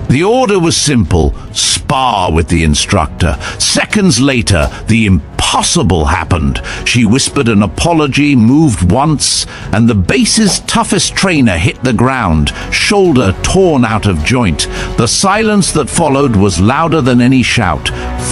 The order was simple: spar with the instructor. Seconds later, the impossible happened. She whispered an apology, moved once, and the base's toughest trainer hit the ground, shoulder torn out of joint. The silence that followed was louder than any shout.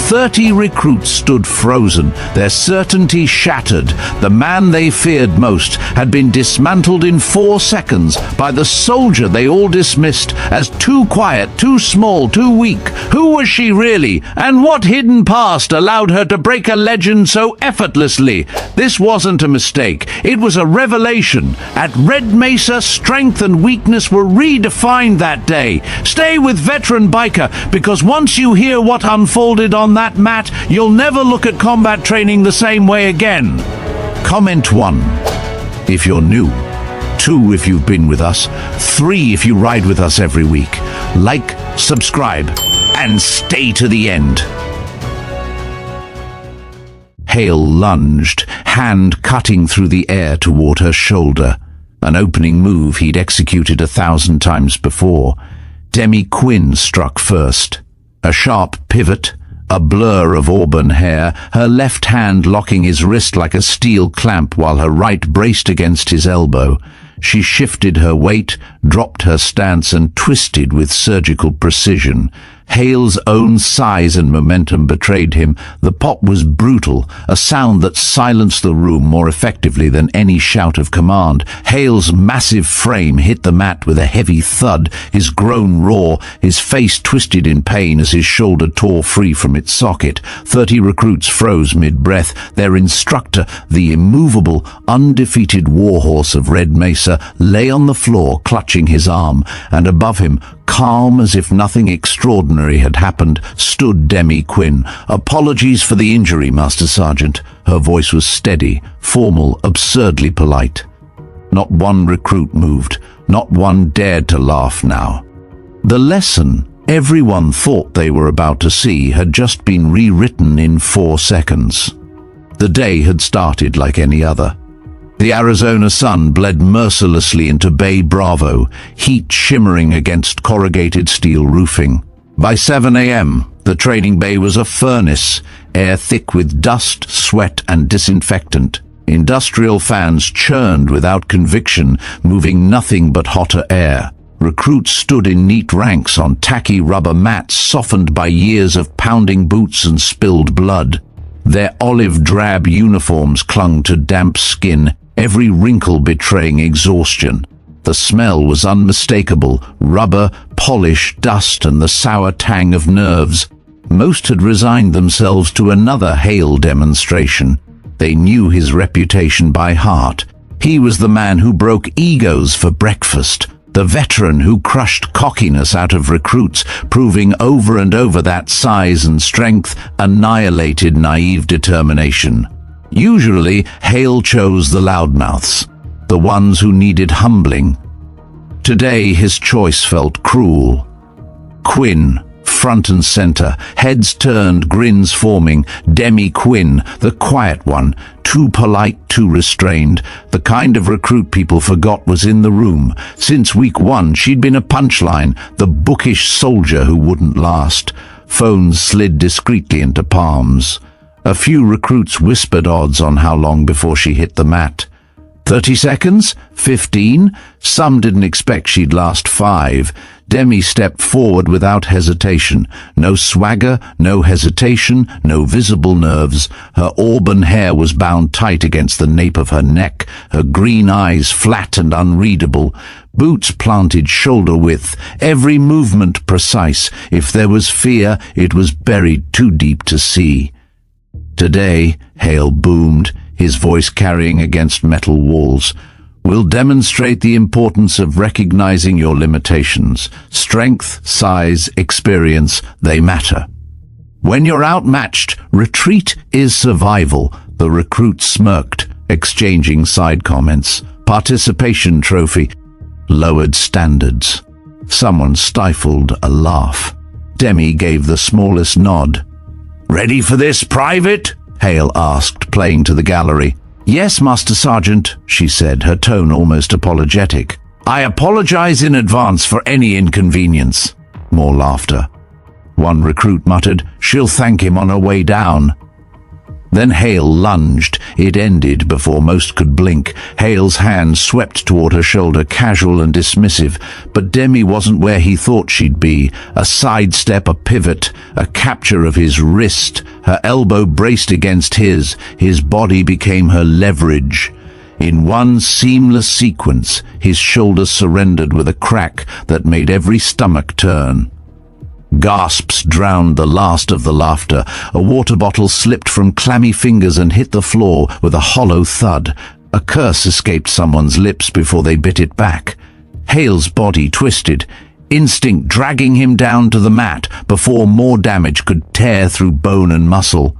30 recruits stood frozen, their certainty shattered. The man they feared most had been dismantled in 4 seconds by the soldier they all dismissed as too quiet, too small, too weak. Who was she really, and what hidden past allowed her to break a legend so effortlessly? This wasn't a mistake, it was a revelation. At Red Mesa, strength and weakness were redefined that day. Stay with VeteranBiker, because once you hear what unfolded on that mat, you'll never look at combat training the same way again. Comment 1 if you're new, 2 if you've been with us, 3 if you ride with us every week. Like, subscribe, and stay to the end. Hale lunged, hand cutting through the air toward her shoulder, an opening move he'd executed 1,000 times before. Demi Quinn struck first. A sharp pivot, a blur of auburn hair, her left hand locking his wrist like a steel clamp while her right braced against his elbow. She shifted her weight, dropped her stance, and twisted with surgical precision. Hale's own size and momentum betrayed him. The pop was brutal, a sound that silenced the room more effectively than any shout of command. Hale's massive frame hit the mat with a heavy thud, his groan raw, his face twisted in pain as his shoulder tore free from its socket. 30 recruits froze mid-breath. Their instructor, the immovable, undefeated warhorse of Red Mesa, lay on the floor clutching his arm, and above him, calm as if nothing extraordinary had happened, stood Demi Quinn. "Apologies for the injury, Master Sergeant." Her voice was steady, formal, absurdly polite. Not one recruit moved, not one dared to laugh now. The lesson everyone thought they were about to see had just been rewritten in 4 seconds. The day had started like any other. The Arizona sun bled mercilessly into Bay Bravo, heat shimmering against corrugated steel roofing. By 7 a.m., the training bay was a furnace, air thick with dust, sweat, and disinfectant. Industrial fans churned without conviction, moving nothing but hotter air. Recruits stood in neat ranks on tacky rubber mats softened by years of pounding boots and spilled blood. Their olive-drab uniforms clung to damp skin, every wrinkle betraying exhaustion. The smell was unmistakable: rubber, polish, dust, and the sour tang of nerves. Most had resigned themselves to another Hale demonstration. They knew his reputation by heart. He was the man who broke egos for breakfast, the veteran who crushed cockiness out of recruits, proving over and over that size and strength annihilated naive determination. Usually, Hale chose the loudmouths, the ones who needed humbling. Today, his choice felt cruel. Quinn, front and center, heads turned, grins forming. Demi Quinn, the quiet one, too polite, too restrained, the kind of recruit people forgot was in the room. Since week 1, she'd been a punchline, the bookish soldier who wouldn't last. Phones slid discreetly into palms. A few recruits whispered odds on how long before she hit the mat. 30 seconds? 15? Some didn't expect she'd last 5. Demi stepped forward without hesitation. No swagger, no hesitation, no visible nerves. Her auburn hair was bound tight against the nape of her neck, her green eyes flat and unreadable, boots planted shoulder width, every movement precise. If there was fear, it was buried too deep to see. "Today," Hale boomed, his voice carrying against metal walls, "we'll demonstrate the importance of recognizing your limitations. Strength, size, experience, they matter. When you're outmatched, retreat is survival." The recruit smirked, exchanging side comments. Participation trophy. Lowered standards. Someone stifled a laugh. Demi gave the smallest nod. "Ready for this, Private?" Hale asked, playing to the gallery. "Yes, Master Sergeant," she said, her tone almost apologetic. "I apologize in advance for any inconvenience." More laughter. One recruit muttered, "She'll thank him on her way down." Then Hale lunged. It ended before most could blink. Hale's hand swept toward her shoulder, casual and dismissive, but Demi wasn't where he thought she'd be. A sidestep, a pivot, a capture of his wrist. Her elbow braced against his body became her leverage. In one seamless sequence, his shoulder surrendered with a crack that made every stomach turn. Gasps drowned the last of the laughter. A water bottle slipped from clammy fingers and hit the floor with a hollow thud. A curse escaped someone's lips before they bit it back. Hale's body twisted, instinct dragging him down to the mat before more damage could tear through bone and muscle.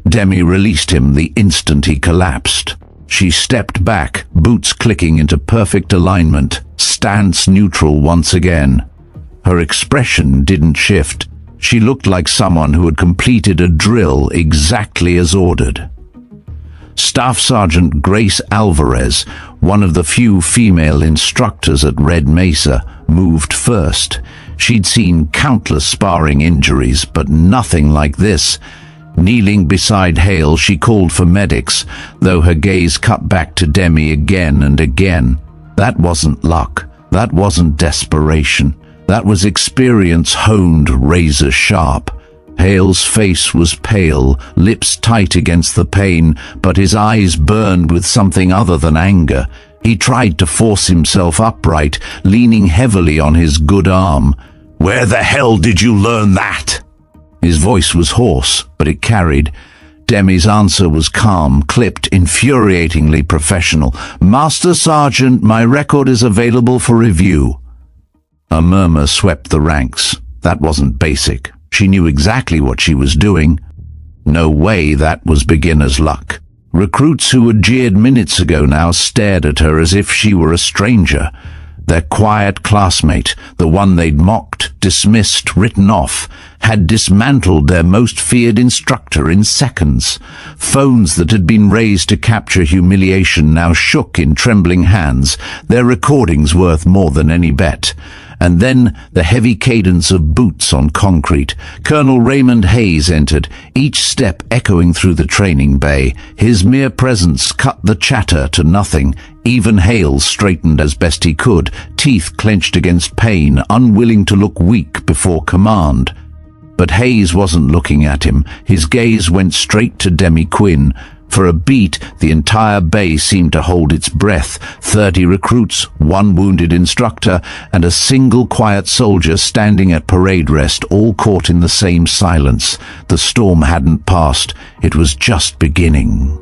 Demi released him the instant he collapsed. She stepped back, boots clicking into perfect alignment, stance neutral once again. Her expression didn't shift. She looked like someone who had completed a drill exactly as ordered. Staff Sergeant Grace Alvarez, one of the few female instructors at Red Mesa, moved first. She'd seen countless sparring injuries, but nothing like this. Kneeling beside Hale, she called for medics, though her gaze cut back to Demi again and again. That wasn't luck. That wasn't desperation. That was experience honed razor sharp. Hale's face was pale, lips tight against the pain, but his eyes burned with something other than anger. He tried to force himself upright, leaning heavily on his good arm. "Where the hell did you learn that?" His voice was hoarse, but it carried. Demi's answer was calm, clipped, infuriatingly professional. "Master Sergeant, my record is available for review." A murmur swept the ranks. That wasn't basic. She knew exactly what she was doing. No way that was beginner's luck. Recruits who had jeered minutes ago now stared at her as if she were a stranger. Their quiet classmate, the one they'd mocked, dismissed, written off, had dismantled their most feared instructor in seconds. Phones that had been raised to capture humiliation now shook in trembling hands, their recordings worth more than any bet. And then the heavy cadence of boots on concrete. Colonel Raymond Hayes entered, each step echoing through the training bay. His mere presence cut the chatter to nothing. Even Hale straightened as best he could, teeth clenched against pain, unwilling to look weak before command. But Hayes wasn't looking at him. His gaze went straight to Demi Quinn. For a beat, the entire bay seemed to hold its breath. 30 recruits, one wounded instructor, and a single quiet soldier standing at parade rest, all caught in the same silence. The storm hadn't passed. It was just beginning.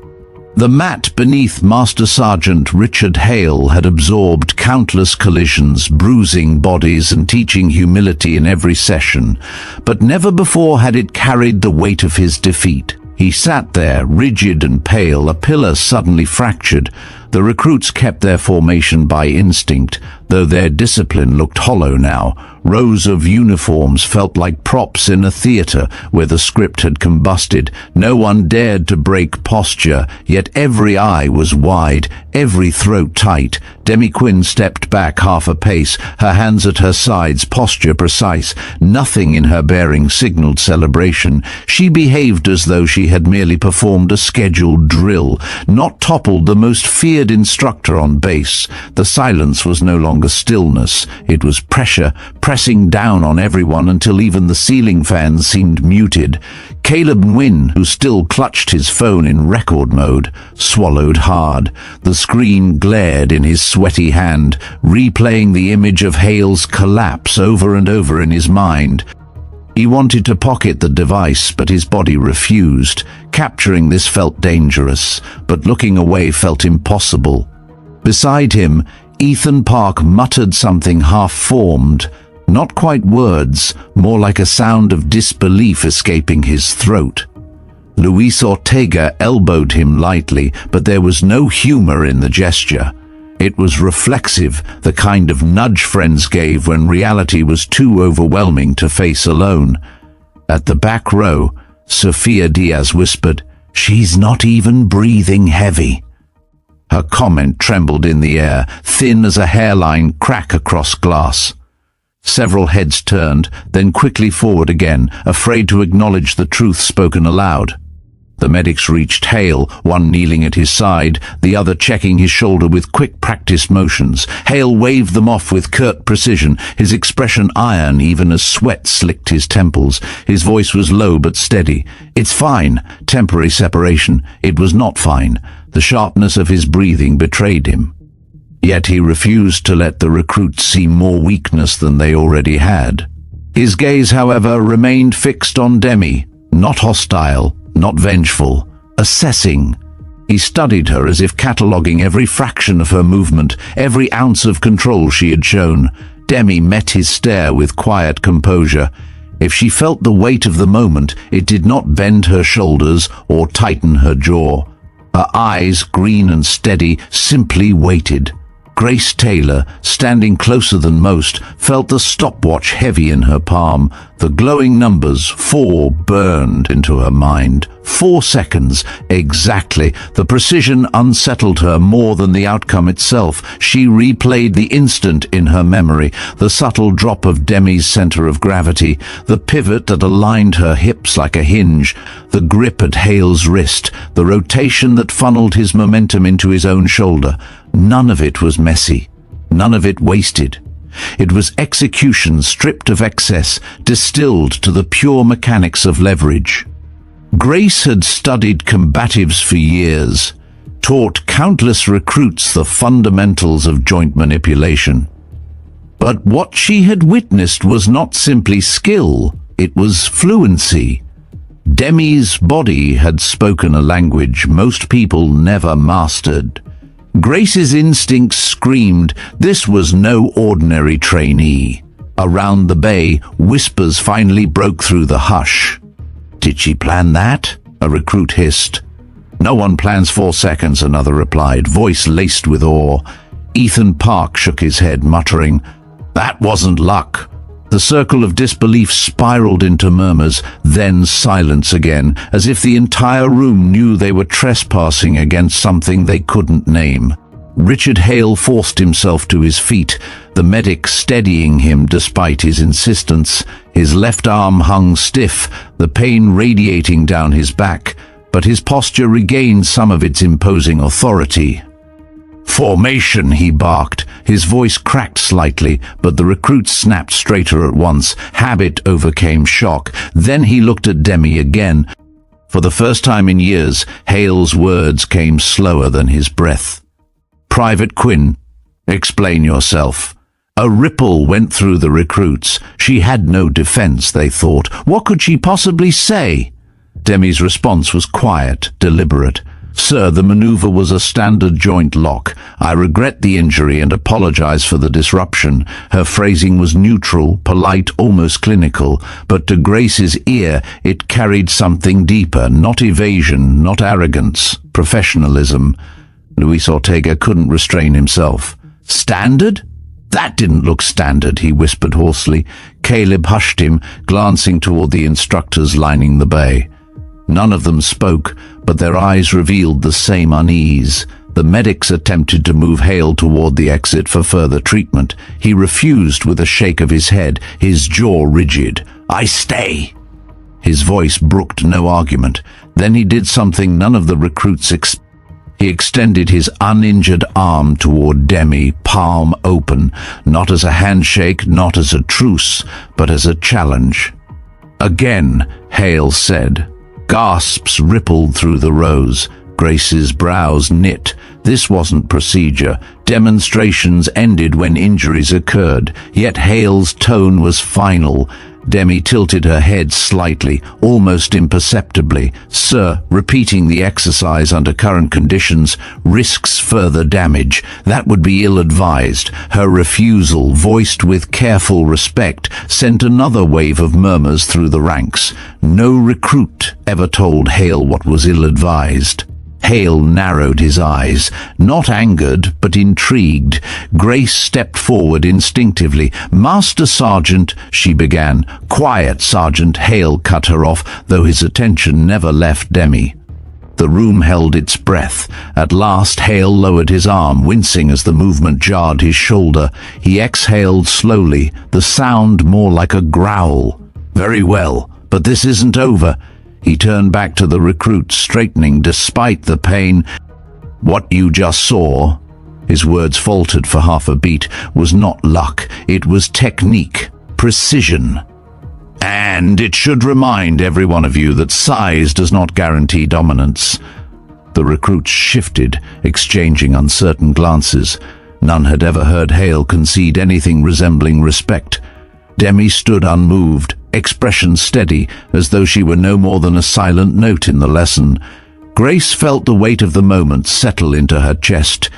The mat beneath Master Sergeant Richard Hale had absorbed countless collisions, bruising bodies and teaching humility in every session. But never before had it carried the weight of his defeat. He sat there, rigid and pale, a pillar suddenly fractured. The recruits kept their formation by instinct, though their discipline looked hollow now. Rows of uniforms felt like props in a theater where the script had combusted. No one dared to break posture, yet every eye was wide, every throat tight. Demi Quinn stepped back half a pace, her hands at her sides, posture precise. Nothing in her bearing signaled celebration. She behaved as though she had merely performed a scheduled drill, not toppled the most feared instructor on base. The silence was no longer stillness. It was pressure, pressing down on everyone until even the ceiling fans seemed muted. Caleb Wynne, who still clutched his phone in record mode, swallowed hard. The screen glared in his sweaty hand, replaying the image of Hale's collapse over and over in his mind. He wanted to pocket the device, but his body refused. Capturing this felt dangerous, but looking away felt impossible. Beside him, Ethan Park muttered something half-formed. Not quite words, more like a sound of disbelief escaping his throat. Luis Ortega elbowed him lightly, but there was no humor in the gesture. It was reflexive, the kind of nudge friends gave when reality was too overwhelming to face alone. At the back row, Sofia Diaz whispered, "She's not even breathing heavy." Her comment trembled in the air, thin as a hairline crack across glass. Several heads turned, then quickly forward again, afraid to acknowledge the truth spoken aloud. The medics reached Hale, one kneeling at his side, the other checking his shoulder with quick practiced motions. Hale waved them off with curt precision, his expression iron even as sweat slicked his temples. His voice was low but steady. "It's fine. Temporary separation." It was not fine. The sharpness of his breathing betrayed him. Yet he refused to let the recruits see more weakness than they already had. His gaze, however, remained fixed on Demi, not hostile, not vengeful, assessing. He studied her as if cataloguing every fraction of her movement, every ounce of control she had shown. Demi met his stare with quiet composure. If she felt the weight of the moment, it did not bend her shoulders or tighten her jaw. Her eyes, green and steady, simply waited. Grace Taylor, standing closer than most, felt the stopwatch heavy in her palm. The glowing numbers, 4, burned into her mind. 4 seconds, exactly. The precision unsettled her more than the outcome itself. She replayed the instant in her memory, the subtle drop of Demi's center of gravity, the pivot that aligned her hips like a hinge, the grip at Hale's wrist, the rotation that funneled his momentum into his own shoulder. None of it was messy, none of it wasted. It was execution stripped of excess, distilled to the pure mechanics of leverage. Grace had studied combatives for years, taught countless recruits the fundamentals of joint manipulation. But what she had witnessed was not simply skill, it was fluency. Demi's body had spoken a language most people never mastered. Grace's instincts screamed this was no ordinary trainee. Around the bay, whispers finally broke through the hush. "Did she plan that?" a recruit hissed. "No one plans 4 seconds," another replied, voice laced with awe. Ethan Park shook his head, muttering, "That wasn't luck." The circle of disbelief spiraled into murmurs, then silence again, as if the entire room knew they were trespassing against something they couldn't name. Richard Hale forced himself to his feet, the medic steadying him despite his insistence. His left arm hung stiff, the pain radiating down his back, but his posture regained some of its imposing authority. "Formation," he barked. His voice cracked slightly, but the recruits snapped straighter at once. Habit overcame shock. Then he looked at Demi again. For the first time in years, Hale's words came slower than his breath. "Private Quinn, explain yourself." A ripple went through the recruits. She had no defense, they thought. What could she possibly say? Demi's response was quiet, deliberate. "Sir, the maneuver was a standard joint lock. I regret the injury and apologize for the disruption." Her phrasing was neutral, polite, almost clinical, but to Grace's ear it carried something deeper, not evasion, not arrogance, professionalism. Luis Ortega couldn't restrain himself. "Standard? That didn't look standard," he whispered hoarsely. Caleb hushed him, glancing toward the instructors lining the bay. None of them spoke, but their eyes revealed the same unease. The medics attempted to move Hale toward the exit for further treatment. He refused with a shake of his head, his jaw rigid. "I stay." His voice brooked no argument. Then he did something none of the recruits expected. He extended his uninjured arm toward Demi, palm open, not as a handshake, not as a truce, but as a challenge. "Again," Hale said. Gasps rippled through the rows. Grace's brows knit. This wasn't procedure. Demonstrations ended when injuries occurred, yet Hale's tone was final. Demi tilted her head slightly, almost imperceptibly. "Sir, repeating the exercise under current conditions risks further damage. That would be ill-advised." Her refusal, voiced with careful respect, sent another wave of murmurs through the ranks. No recruit ever told Hale what was ill-advised. Hale narrowed his eyes, not angered, but intrigued. Grace stepped forward instinctively. "Master Sergeant," she began. "Quiet, Sergeant," Hale cut her off, though his attention never left Demi. The room held its breath. At last, Hale lowered his arm, wincing as the movement jarred his shoulder. He exhaled slowly, the sound more like a growl. "Very well, but this isn't over." He turned back to the recruit, straightening despite the pain. "What you just saw," his words faltered for half a beat, "was not luck. It was technique, precision. And it should remind every one of you that size does not guarantee dominance." The recruits shifted, exchanging uncertain glances. None had ever heard Hale concede anything resembling respect. Demi stood unmoved, expression steady, as though she were no more than a silent note in the lesson. Grace felt the weight of the moment settle into her chest.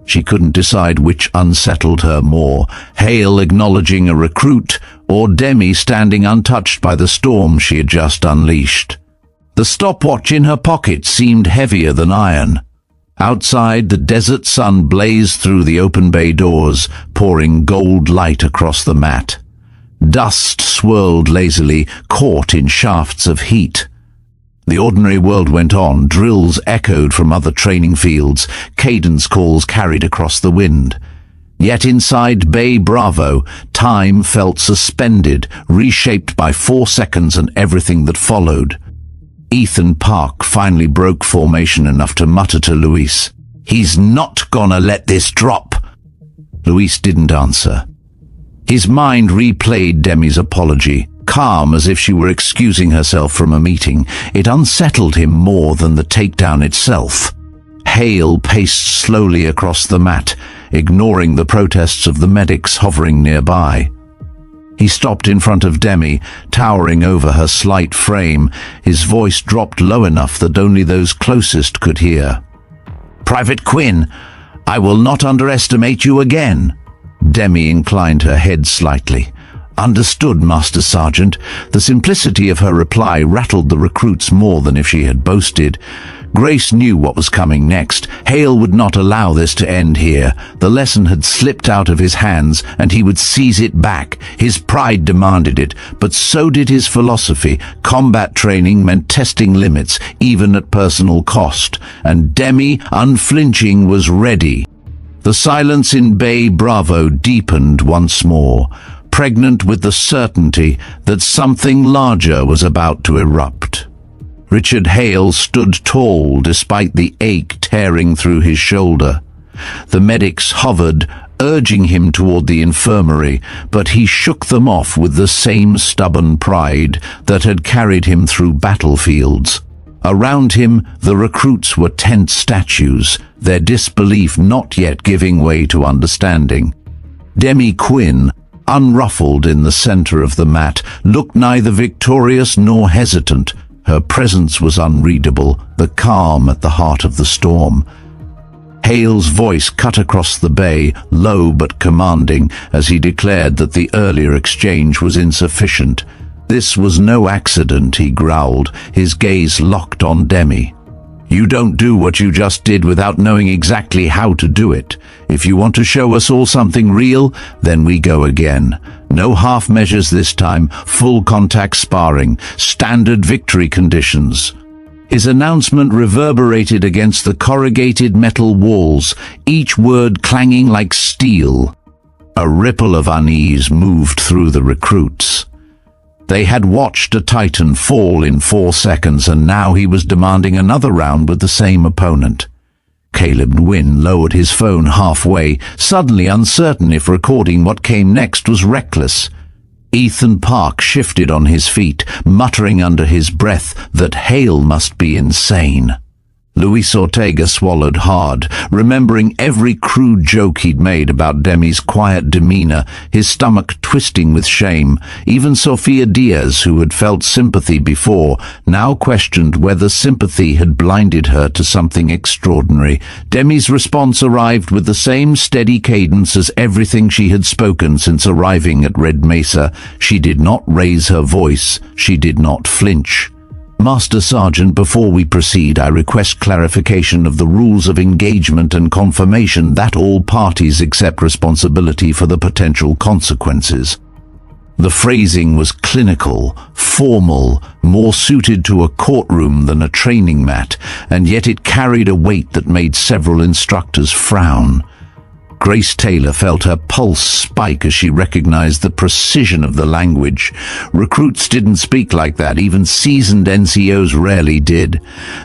She couldn't decide which unsettled her more, Hale acknowledging a recruit, or Demi standing untouched by the storm she had just unleashed. The stopwatch in her pocket seemed heavier than iron. Outside, the desert sun blazed through the open bay doors, pouring gold light across the mat. Dust swirled lazily, caught in shafts of heat. The ordinary world went on, drills echoed from other training fields, cadence calls carried across the wind. Yet inside Bay Bravo, time felt suspended, reshaped by 4 seconds and everything that followed. Ethan Park finally broke formation enough to mutter to Luis, "He's not gonna let this drop." Luis didn't answer. His mind replayed Demi's apology, calm as if she were excusing herself from a meeting. It unsettled him more than the takedown itself. Hale paced slowly across the mat, ignoring the protests of the medics hovering nearby. He stopped in front of Demi, towering over her slight frame. His voice dropped low enough that only those closest could hear. "Private Quinn, I will not underestimate you again." Demi inclined her head slightly. "Understood, Master Sergeant." The simplicity of her reply rattled the recruits more than if she had boasted. Grace knew what was coming next. Hale would not allow this to end here. The lesson had slipped out of his hands, and he would seize it back. His pride demanded it, but so did his philosophy. Combat training meant testing limits, even at personal cost. And Demi, unflinching, was ready. The silence in Bay Bravo deepened once more, pregnant with the certainty that something larger was about to erupt. Richard Hale stood tall despite the ache tearing through his shoulder. The medics hovered, urging him toward the infirmary, but he shook them off with the same stubborn pride that had carried him through battlefields. Around him, the recruits were tense statues, their disbelief not yet giving way to understanding. Demi Quinn, unruffled in the center of the mat, looked neither victorious nor hesitant. Her presence was unreadable, the calm at the heart of the storm. Hale's voice cut across the bay, low but commanding, as he declared that the earlier exchange was insufficient. "This was no accident," he growled, his gaze locked on Demi. "You don't do what you just did without knowing exactly how to do it. If you want to show us all something real, then we go again. No half measures this time, full contact sparring, standard victory conditions." His announcement reverberated against the corrugated metal walls, each word clanging like steel. A ripple of unease moved through the recruits. They had watched a Titan fall in 4 seconds, and now he was demanding another round with the same opponent. Caleb Wynne lowered his phone halfway, suddenly uncertain if recording what came next was reckless. Ethan Park shifted on his feet, muttering under his breath that Hale must be insane. Luis Ortega swallowed hard, remembering every crude joke he'd made about Demi's quiet demeanor, his stomach twisting with shame. Even Sofia Diaz, who had felt sympathy before, now questioned whether sympathy had blinded her to something extraordinary. Demi's response arrived with the same steady cadence as everything she had spoken since arriving at Red Mesa. She did not raise her voice. She did not flinch. "Master Sergeant, before we proceed, I request clarification of the rules of engagement and confirmation that all parties accept responsibility for the potential consequences." The phrasing was clinical, formal, more suited to a courtroom than a training mat, and yet it carried a weight that made several instructors frown. Grace Taylor felt her pulse spike as she recognized the precision of the language. Recruits didn't speak like that, even seasoned NCOs rarely did.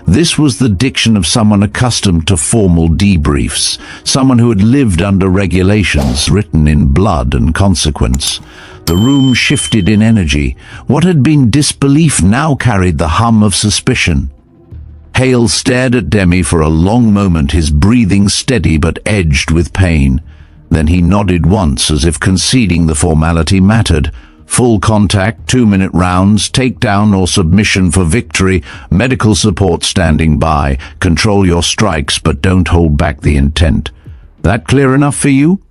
This was the diction of someone accustomed to formal debriefs, someone who had lived under regulations written in blood and consequence. The room shifted in energy. What had been disbelief now carried the hum of suspicion. Hale stared at Demi for a long moment, his breathing steady but edged with pain. Then he nodded once, as if conceding the formality mattered. Full contact, 2-minute rounds, takedown or submission for victory, medical support standing by. Control your strikes, but don't hold back the intent. That clear enough for you?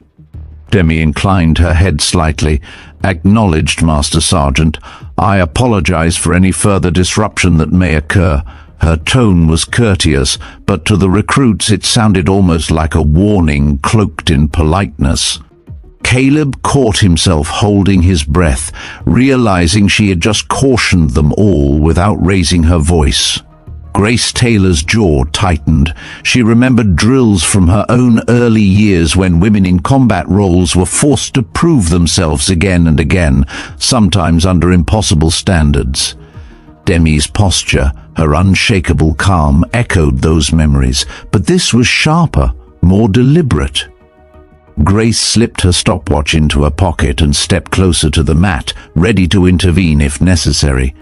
Demi inclined her head slightly. Acknowledged, Master Sergeant. I apologize for any further disruption that may occur. Her tone was courteous, but to the recruits it sounded almost like a warning cloaked in politeness. Caleb caught himself holding his breath, realizing she had just cautioned them all without raising her voice. Grace Taylor's jaw tightened. She remembered drills from her own early years when women in combat roles were forced to prove themselves again and again, sometimes under impossible standards. Demi's posture, her unshakable calm, echoed those memories, but this was sharper, more deliberate. Grace slipped her stopwatch into her pocket and stepped closer to the mat, ready to intervene if necessary.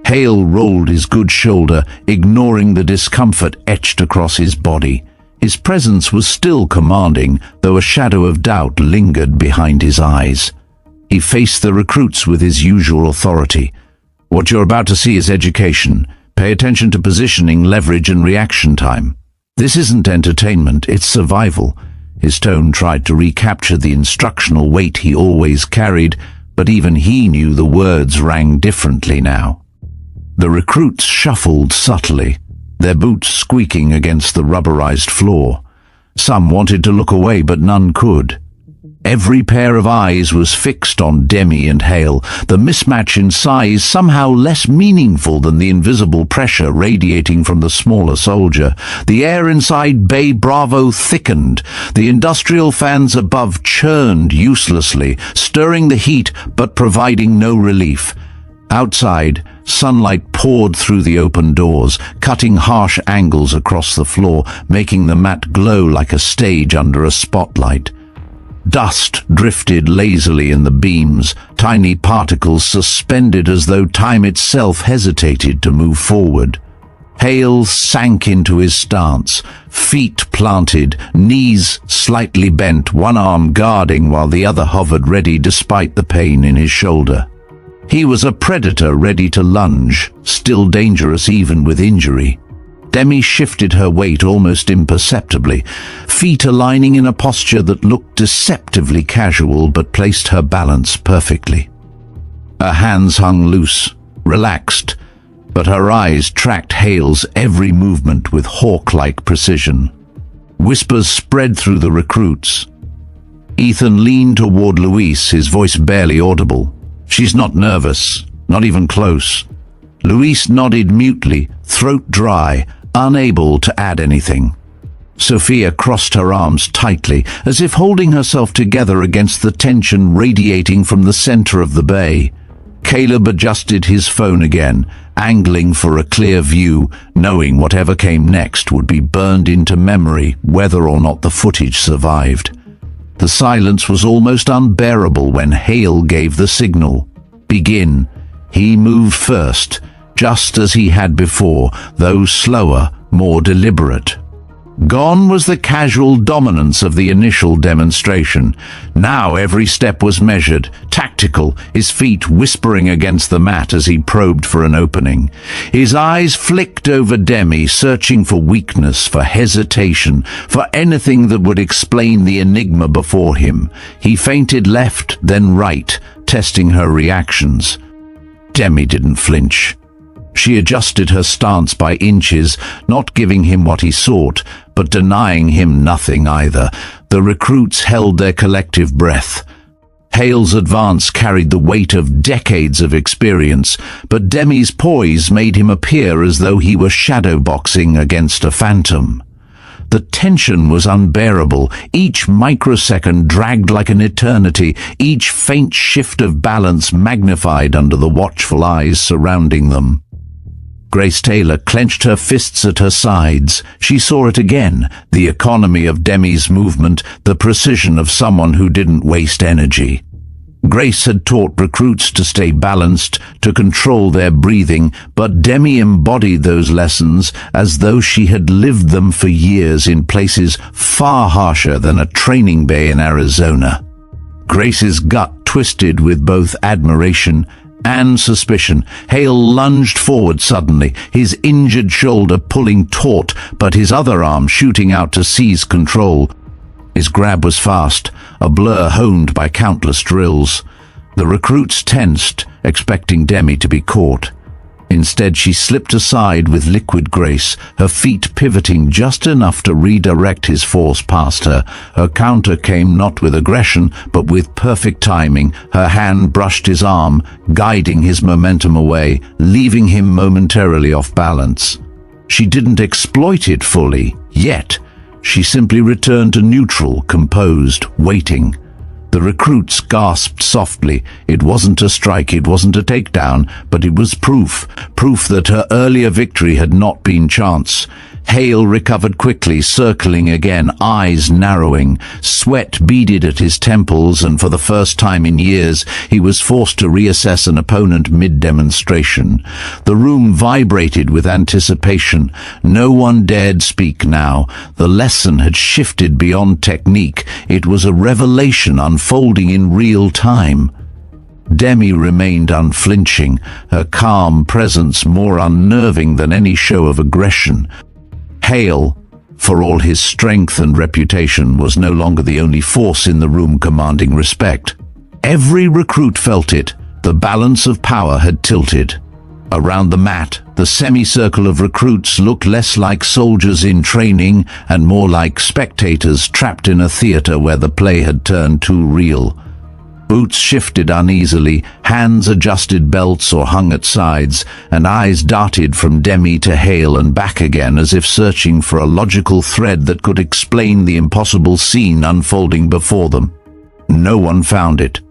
Hale rolled his good shoulder, ignoring the discomfort etched across his body. His presence was still commanding, though a shadow of doubt lingered behind his eyes. He faced the recruits with his usual authority. What you're about to see is education. Pay attention to positioning, leverage, and reaction time. This isn't entertainment, it's survival. His tone tried to recapture the instructional weight he always carried, but even he knew the words rang differently now. The recruits shuffled subtly, their boots squeaking against the rubberized floor. Some wanted to look away, but none could. Every pair of eyes was fixed on Demi and Hale, the mismatch in size somehow less meaningful than the invisible pressure radiating from the smaller soldier. The air inside Bay Bravo thickened. The industrial fans above churned uselessly, stirring the heat but providing no relief. Outside, sunlight poured through the open doors, cutting harsh angles across the floor, making the mat glow like a stage under a spotlight. Dust drifted lazily in the beams, tiny particles suspended as though time itself hesitated to move forward. Hale sank into his stance, feet planted, knees slightly bent, one arm guarding while the other hovered ready despite the pain in his shoulder. He was a predator ready to lunge, still dangerous even with injury. Demi shifted her weight almost imperceptibly, feet aligning in a posture that looked deceptively casual but placed her balance perfectly. Her hands hung loose, relaxed, but her eyes tracked Hale's every movement with hawk-like precision. Whispers spread through the recruits. Ethan leaned toward Luis, his voice barely audible. She's not nervous, not even close. Luis nodded mutely, throat dry, unable to add anything. Sophia crossed her arms tightly, as if holding herself together against the tension radiating from the center of the bay. Caleb adjusted his phone again, angling for a clear view, knowing whatever came next would be burned into memory, whether or not the footage survived. The silence was almost unbearable when Hale gave the signal. Begin. He moved first, just as he had before, though slower, more deliberate. Gone was the casual dominance of the initial demonstration. Now every step was measured, tactical, his feet whispering against the mat as he probed for an opening. His eyes flicked over Demi, searching for weakness, for hesitation, for anything that would explain the enigma before him. He feinted left, then right, testing her reactions. Demi didn't flinch. She adjusted her stance by inches, not giving him what he sought, but denying him nothing either. The recruits held their collective breath. Hale's advance carried the weight of decades of experience, but Demi's poise made him appear as though he were shadowboxing against a phantom. The tension was unbearable. Each microsecond dragged like an eternity, each faint shift of balance magnified under the watchful eyes surrounding them. Grace Taylor clenched her fists at her sides. She saw it again, the economy of Demi's movement, the precision of someone who didn't waste energy. Grace had taught recruits to stay balanced, to control their breathing, but Demi embodied those lessons as though she had lived them for years in places far harsher than a training bay in Arizona. Grace's gut twisted with both admiration and suspicion. Hale lunged forward suddenly, his injured shoulder pulling taut, but his other arm shooting out to seize control. His grab was fast, a blur honed by countless drills. The recruits tensed, expecting Demi to be caught. Instead, she slipped aside with liquid grace, her feet pivoting just enough to redirect his force past her. Her counter came not with aggression, but with perfect timing. Her hand brushed his arm, guiding his momentum away, leaving him momentarily off balance. She didn't exploit it fully, yet. She simply returned to neutral, composed, waiting. The recruits gasped softly. It wasn't a strike, it wasn't a takedown, but it was proof that her earlier victory had not been chance. Hale recovered quickly, circling again, eyes narrowing. Sweat beaded at his temples, and for the first time in years, he was forced to reassess an opponent mid-demonstration. The room vibrated with anticipation. No one dared speak now. The lesson had shifted beyond technique. It was a revelation unfolding in real time. Demi remained unflinching, her calm presence more unnerving than any show of aggression. Hale, for all his strength and reputation, was no longer the only force in the room commanding respect. Every recruit felt it. The balance of power had tilted. Around the mat, the semicircle of recruits looked less like soldiers in training and more like spectators trapped in a theater where the play had turned too real. Boots shifted uneasily, hands adjusted belts or hung at sides, and eyes darted from Demi to Hale and back again as if searching for a logical thread that could explain the impossible scene unfolding before them. No one found it.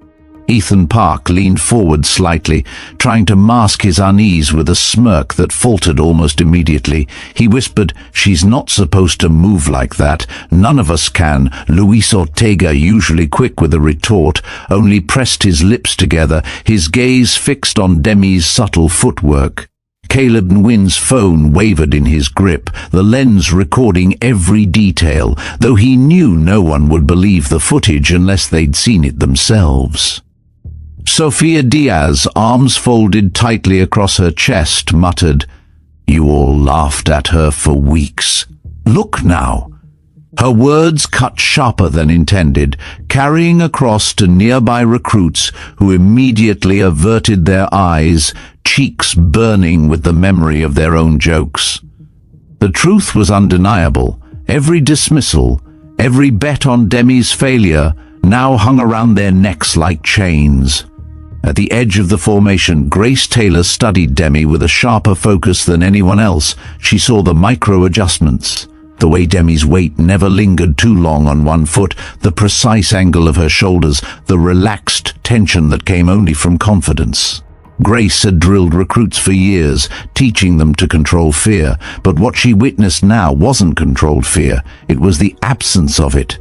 Ethan Park leaned forward slightly, trying to mask his unease with a smirk that faltered almost immediately. He whispered, "She's not supposed to move like that. None of us can." Luis Ortega, usually quick with a retort, only pressed his lips together, his gaze fixed on Demi's subtle footwork. Caleb Nguyen's phone wavered in his grip, the lens recording every detail, though he knew no one would believe the footage unless they'd seen it themselves. Sofia Diaz, arms folded tightly across her chest, muttered, "You all laughed at her for weeks. Look now." Her words cut sharper than intended, carrying across to nearby recruits who immediately averted their eyes, cheeks burning with the memory of their own jokes. The truth was undeniable. Every dismissal, every bet on Demi's failure, now hung around their necks like chains. At the edge of the formation, Grace Taylor studied Demi with a sharper focus than anyone else. She saw the micro-adjustments, the way Demi's weight never lingered too long on one foot, the precise angle of her shoulders, the relaxed tension that came only from confidence. Grace had drilled recruits for years, teaching them to control fear, but what she witnessed now wasn't controlled fear, it was the absence of it.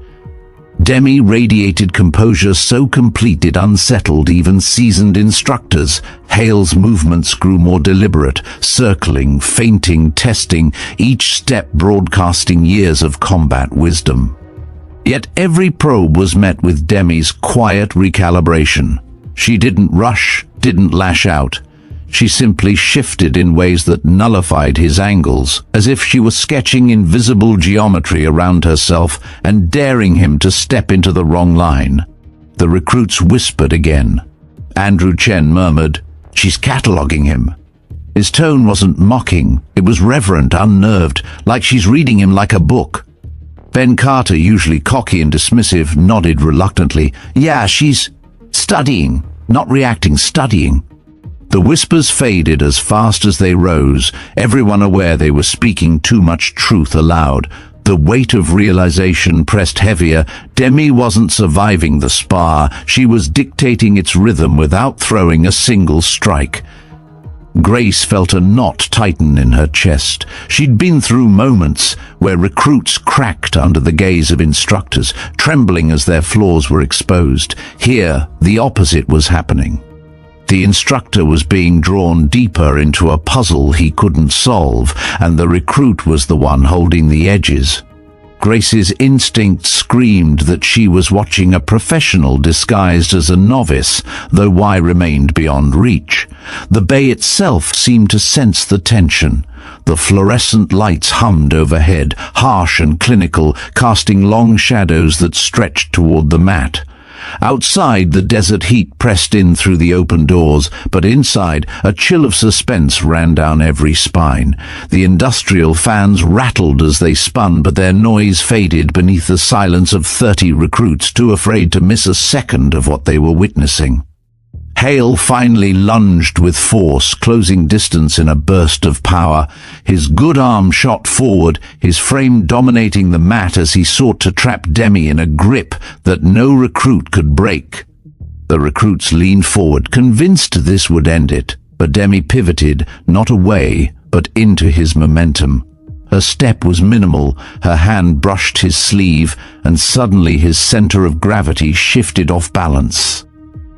Demi radiated composure so complete it unsettled even seasoned instructors. Hale's movements grew more deliberate, circling, feinting, testing, each step broadcasting years of combat wisdom. Yet every probe was met with Demi's quiet recalibration. She didn't rush, didn't lash out. She simply shifted in ways that nullified his angles, as if she was sketching invisible geometry around herself and daring him to step into the wrong line. The recruits whispered again. Andrew Chen murmured, "She's cataloguing him." His tone wasn't mocking, it was reverent, unnerved, like she's reading him like a book. Ben Carter, usually cocky and dismissive, nodded reluctantly. "Yeah, she's..." Studying, not reacting, studying. The whispers faded as fast as they rose, everyone aware they were speaking too much truth aloud. The weight of realization pressed heavier. Demi wasn't surviving the spar, she was dictating its rhythm without throwing a single strike. Grace felt a knot tighten in her chest. She'd been through moments where recruits cracked under the gaze of instructors, trembling as their flaws were exposed. Here, the opposite was happening. The instructor was being drawn deeper into a puzzle he couldn't solve, and the recruit was the one holding the edges. Grace's instinct screamed that she was watching a professional disguised as a novice, though why remained beyond reach. The bay itself seemed to sense the tension. The fluorescent lights hummed overhead, harsh and clinical, casting long shadows that stretched toward the mat. Outside, the desert heat pressed in through the open doors, but inside, a chill of suspense ran down every spine. The industrial fans rattled as they spun, but their noise faded beneath the silence of 30 recruits too afraid to miss a second of what they were witnessing. Hale finally lunged with force, closing distance in a burst of power. His good arm shot forward, his frame dominating the mat as he sought to trap Demi in a grip that no recruit could break. The recruits leaned forward, convinced this would end it, but Demi pivoted, not away, but into his momentum. Her step was minimal, her hand brushed his sleeve, and suddenly his center of gravity shifted off balance.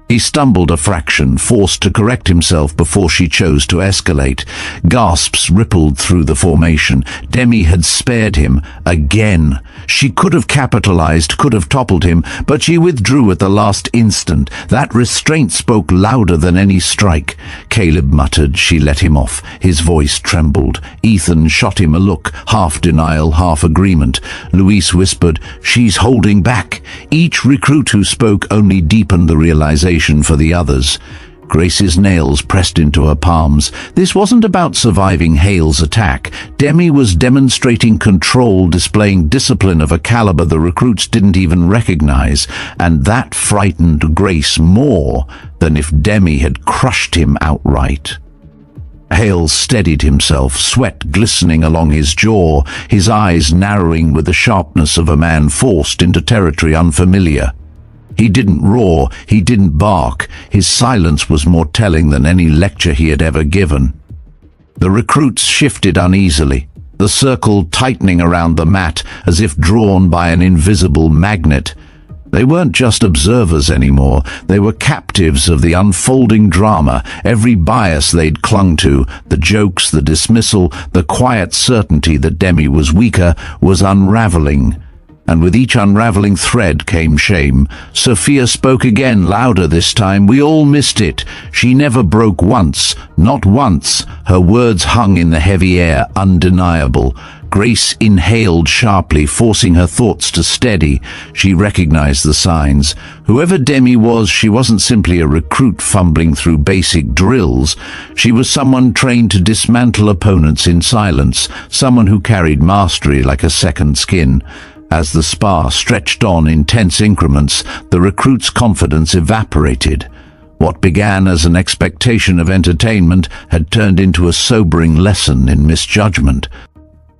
He stumbled a fraction, forced to correct himself before she chose to escalate. Gasps rippled through the formation. Demi had spared him again. She could have capitalized, could have toppled him, but she withdrew at the last instant. That restraint spoke louder than any strike. Caleb muttered. She let him off. His voice trembled. Ethan shot him a look, half denial, half agreement. Luis whispered, "She's holding back." Each recruit who spoke only deepened the realization for the others. Grace's nails pressed into her palms. This wasn't about surviving Hale's attack. Demi was demonstrating control, displaying discipline of a caliber the recruits didn't even recognize, and that frightened Grace more than if Demi had crushed him outright. Hale steadied himself, sweat glistening along his jaw, his eyes narrowing with the sharpness of a man forced into territory unfamiliar. He didn't roar, he didn't bark. His silence was more telling than any lecture he had ever given. The recruits shifted uneasily, the circle tightening around the mat as if drawn by an invisible magnet. They weren't just observers anymore, they were captives of the unfolding drama. Every bias they'd clung to, the jokes, the dismissal, the quiet certainty that Demi was weaker, was unraveling. And with each unraveling thread came shame. Sophia spoke again, louder this time. We all missed it. She never broke once, not once. Her words hung in the heavy air, undeniable. Grace inhaled sharply, forcing her thoughts to steady. She recognized the signs. Whoever Demi was, she wasn't simply a recruit fumbling through basic drills. She was someone trained to dismantle opponents in silence, someone who carried mastery like a second skin. As the spar stretched on in tense increments, the recruit's confidence evaporated. What began as an expectation of entertainment had turned into a sobering lesson in misjudgment.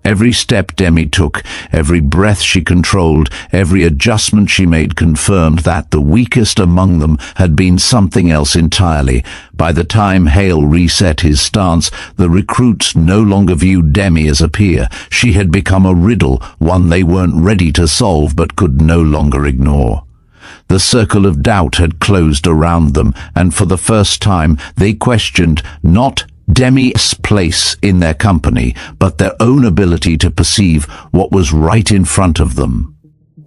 Every step Demi took, every breath she controlled, every adjustment she made confirmed that the weakest among them had been something else entirely. By the time Hale reset his stance, the recruits no longer viewed Demi as a peer. She had become a riddle, one they weren't ready to solve but could no longer ignore. The circle of doubt had closed around them, and for the first time they questioned not Demi's place in their company, but their own ability to perceive what was right in front of them.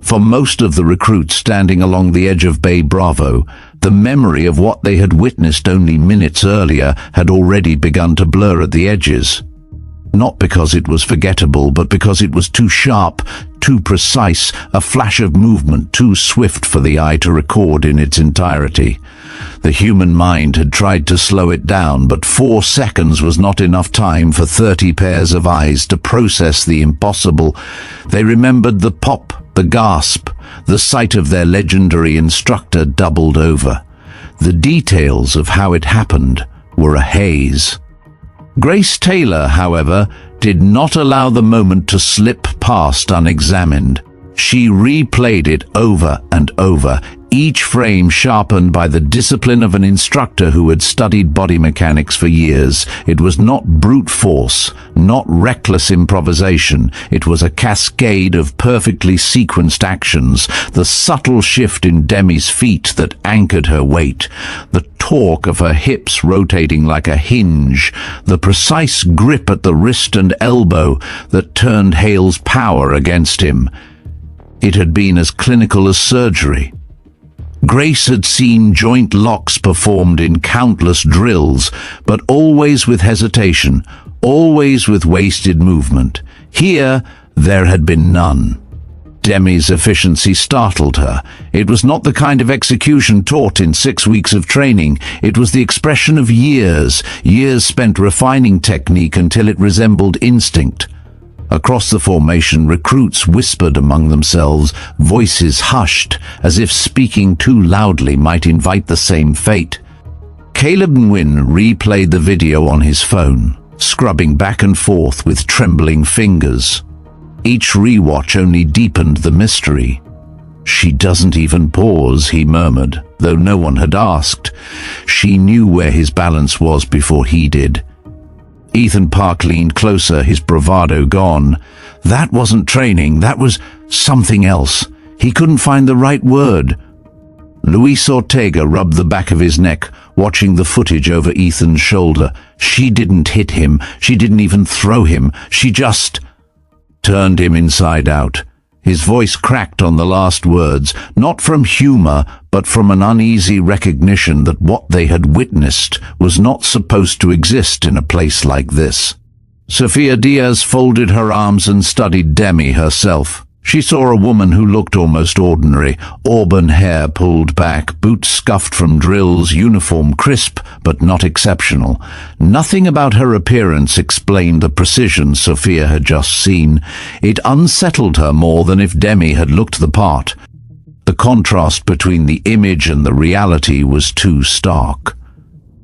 For most of the recruits standing along the edge of Bay Bravo, the memory of what they had witnessed only minutes earlier had already begun to blur at the edges. Not because it was forgettable, but because it was too sharp, too precise, a flash of movement too swift for the eye to record in its entirety. The human mind had tried to slow it down, but 4 seconds was not enough time for 30 pairs of eyes to process the impossible. They remembered the pop, the gasp, the sight of their legendary instructor doubled over. The details of how it happened were a haze. Grace Taylor, however, did not allow the moment to slip past unexamined. She replayed it over and over, each frame sharpened by the discipline of an instructor who had studied body mechanics for years. It was not brute force, not reckless improvisation. It was a cascade of perfectly sequenced actions, the subtle shift in Demi's feet that anchored her weight, the torque of her hips rotating like a hinge, the precise grip at the wrist and elbow that turned Hale's power against him. It had been as clinical as surgery. Grace had seen joint locks performed in countless drills, but always with hesitation, always with wasted movement. Here, there had been none. Demi's efficiency startled her. It was not the kind of execution taught in 6 weeks of training. It was the expression of years spent refining technique until it resembled instinct. Across the formation, recruits whispered among themselves, voices hushed, as if speaking too loudly might invite the same fate. Caleb Nguyen replayed the video on his phone, scrubbing back and forth with trembling fingers. Each rewatch only deepened the mystery. "She doesn't even pause," he murmured, though no one had asked. She knew where his balance was before he did. Ethan Park leaned closer, his bravado gone. That wasn't training, that was something else. He couldn't find the right word. Luis Ortega rubbed the back of his neck, watching the footage over Ethan's shoulder. She didn't hit him, she didn't even throw him, she just turned him inside out. His voice cracked on the last words, not from humor, but from an uneasy recognition that what they had witnessed was not supposed to exist in a place like this. Sofia Diaz folded her arms and studied Demi herself. She saw a woman who looked almost ordinary, auburn hair pulled back, boots scuffed from drills, uniform crisp but not exceptional. Nothing about her appearance explained the precision Sofia had just seen. It unsettled her more than if Demi had looked the part. The contrast between the image and the reality was too stark.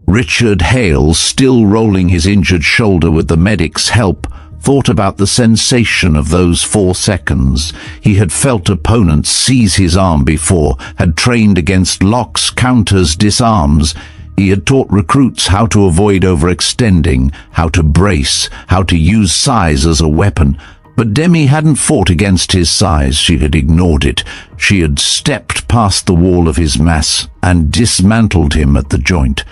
Richard Hale, still rolling his injured shoulder with the medic's help, thought about the sensation of those 4 seconds. He had felt opponents seize his arm before, had trained against locks, counters, disarms. He had taught recruits how to avoid overextending, how to brace, how to use size as a weapon. But Demi hadn't fought against his size, she had ignored it. She had stepped past the wall of his mass and dismantled him at the joint.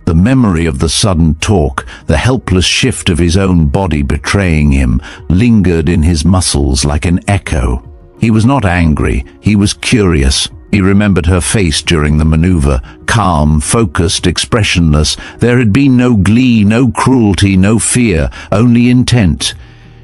The memory of the sudden torque, the helpless shift of his own body betraying him, lingered in his muscles like an echo. He was not angry, he was curious. He remembered her face during the maneuver, calm, focused, expressionless. There had been no glee, no cruelty, no fear, only intent.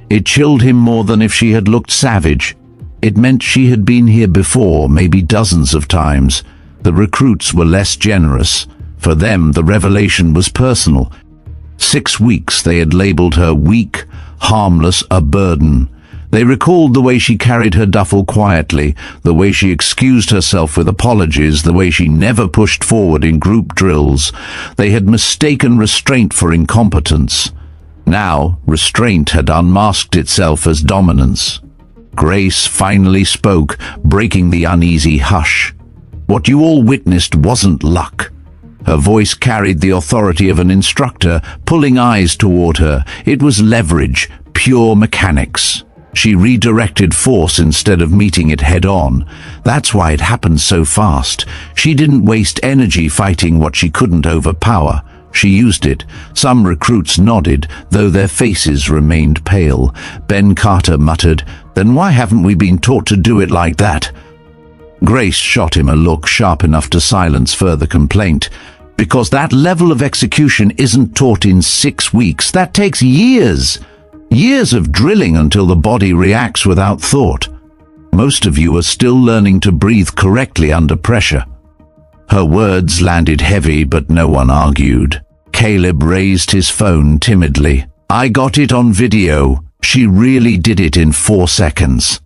It chilled him more than if she had looked savage. It meant she had been here before, maybe dozens of times. The recruits were less generous. For them, the revelation was personal. 6 weeks they had labeled her weak, harmless, a burden. They recalled the way she carried her duffel quietly, the way she excused herself with apologies, the way she never pushed forward in group drills. They had mistaken restraint for incompetence. Now, restraint had unmasked itself as dominance. Grace finally spoke, breaking the uneasy hush. What you all witnessed wasn't luck. Her voice carried the authority of an instructor, pulling eyes toward her. It was leverage, pure mechanics. She redirected force instead of meeting it head-on. That's why it happened so fast. She didn't waste energy fighting what she couldn't overpower. She used it. Some recruits nodded, though their faces remained pale. Ben Carter muttered, "Then why haven't we been taught to do it like that?" Grace shot him a look sharp enough to silence further complaint. "Because that level of execution isn't taught in 6 weeks. That takes years. Years of drilling until the body reacts without thought. Most of you are still learning to breathe correctly under pressure." Her words landed heavy, but no one argued. Caleb raised his phone timidly. "I got it on video. She really did it in 4 seconds."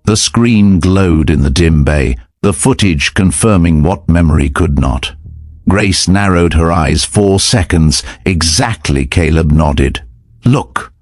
The screen glowed in the dim bay, the footage confirming what memory could not. Grace narrowed her eyes 4 seconds. Exactly, Caleb nodded. Look.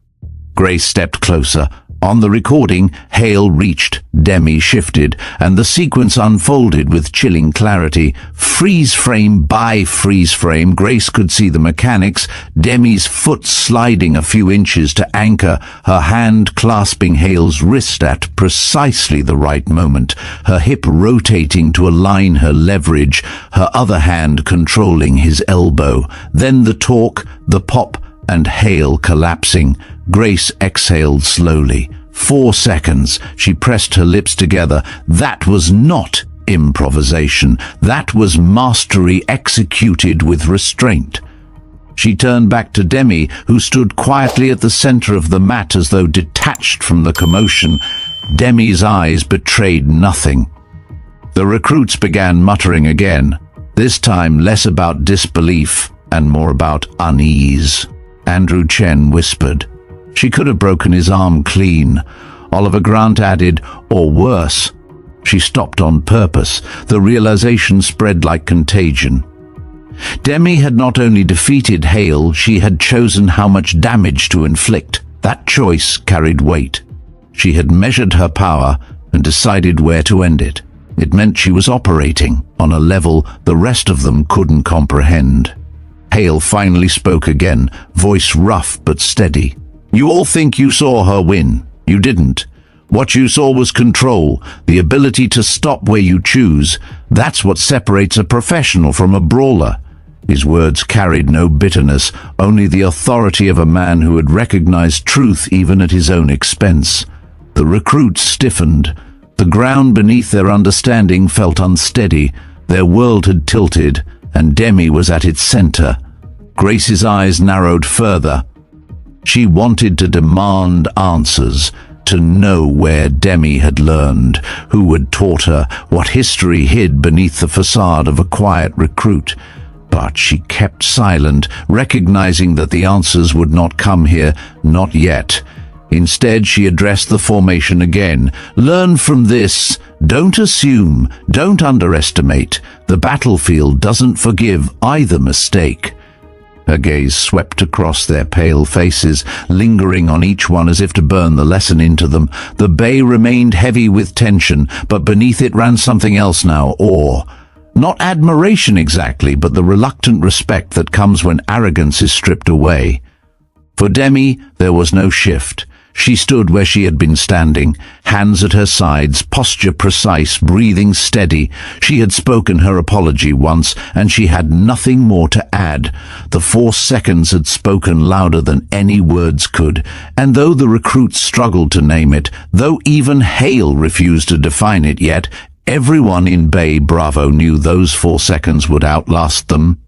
Grace stepped closer. On the recording, Hale reached, Demi shifted, and the sequence unfolded with chilling clarity. Freeze frame by freeze frame, Grace could see the mechanics, Demi's foot sliding a few inches to anchor, her hand clasping Hale's wrist at precisely the right moment, her hip rotating to align her leverage, her other hand controlling his elbow. Then the torque, the pop, and Hale collapsing. Grace exhaled slowly. 4 seconds. She pressed her lips together. That was not improvisation. That was mastery executed with restraint. She turned back to Demi, who stood quietly at the center of the mat as though detached from the commotion. Demi's eyes betrayed nothing. The recruits began muttering again, this time less about disbelief and more about unease. Andrew Chen whispered, "She could have broken his arm clean." Oliver Grant added, "Or worse." She stopped on purpose. The realization spread like contagion. Demi had not only defeated Hale, she had chosen how much damage to inflict. That choice carried weight. She had measured her power and decided where to end it. It meant she was operating on a level the rest of them couldn't comprehend. Hale finally spoke again, voice rough but steady. "You all think you saw her win. You didn't. What you saw was control, the ability to stop where you choose. That's what separates a professional from a brawler." His words carried no bitterness, only the authority of a man who had recognized truth even at his own expense. The recruits stiffened. The ground beneath their understanding felt unsteady. Their world had tilted, and Demi was at its center. Grace's eyes narrowed further. She wanted to demand answers, to know where Demi had learned, who had taught her, what history hid beneath the facade of a quiet recruit. But she kept silent, recognizing that the answers would not come here, not yet. Instead, she addressed the formation again. "Learn from this. Don't assume. Don't underestimate. The battlefield doesn't forgive either mistake." Her gaze swept across their pale faces, lingering on each one as if to burn the lesson into them. The bay remained heavy with tension, but beneath it ran something else now, awe. Not admiration exactly, but the reluctant respect that comes when arrogance is stripped away. For Demi, there was no shift. She stood where she had been standing, hands at her sides, posture precise, breathing steady. She had spoken her apology once, and she had nothing more to add. The 4 seconds had spoken louder than any words could, and though the recruits struggled to name it, though even Hale refused to define it yet, everyone in Bay Bravo knew those 4 seconds would outlast them.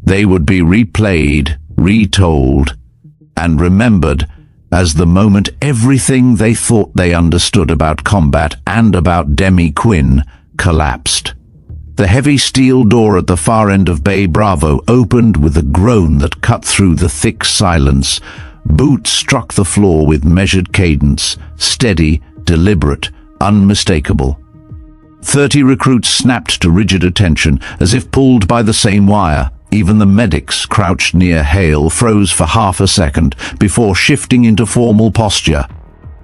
They would be replayed, retold, and remembered as the moment everything they thought they understood about combat and about Demi Quinn collapsed. The heavy steel door at the far end of Bay Bravo opened with a groan that cut through the thick silence. Boots struck the floor with measured cadence, steady, deliberate, unmistakable. 30 recruits snapped to rigid attention, as if pulled by the same wire. Even the medics crouched near Hale froze for half a second before shifting into formal posture.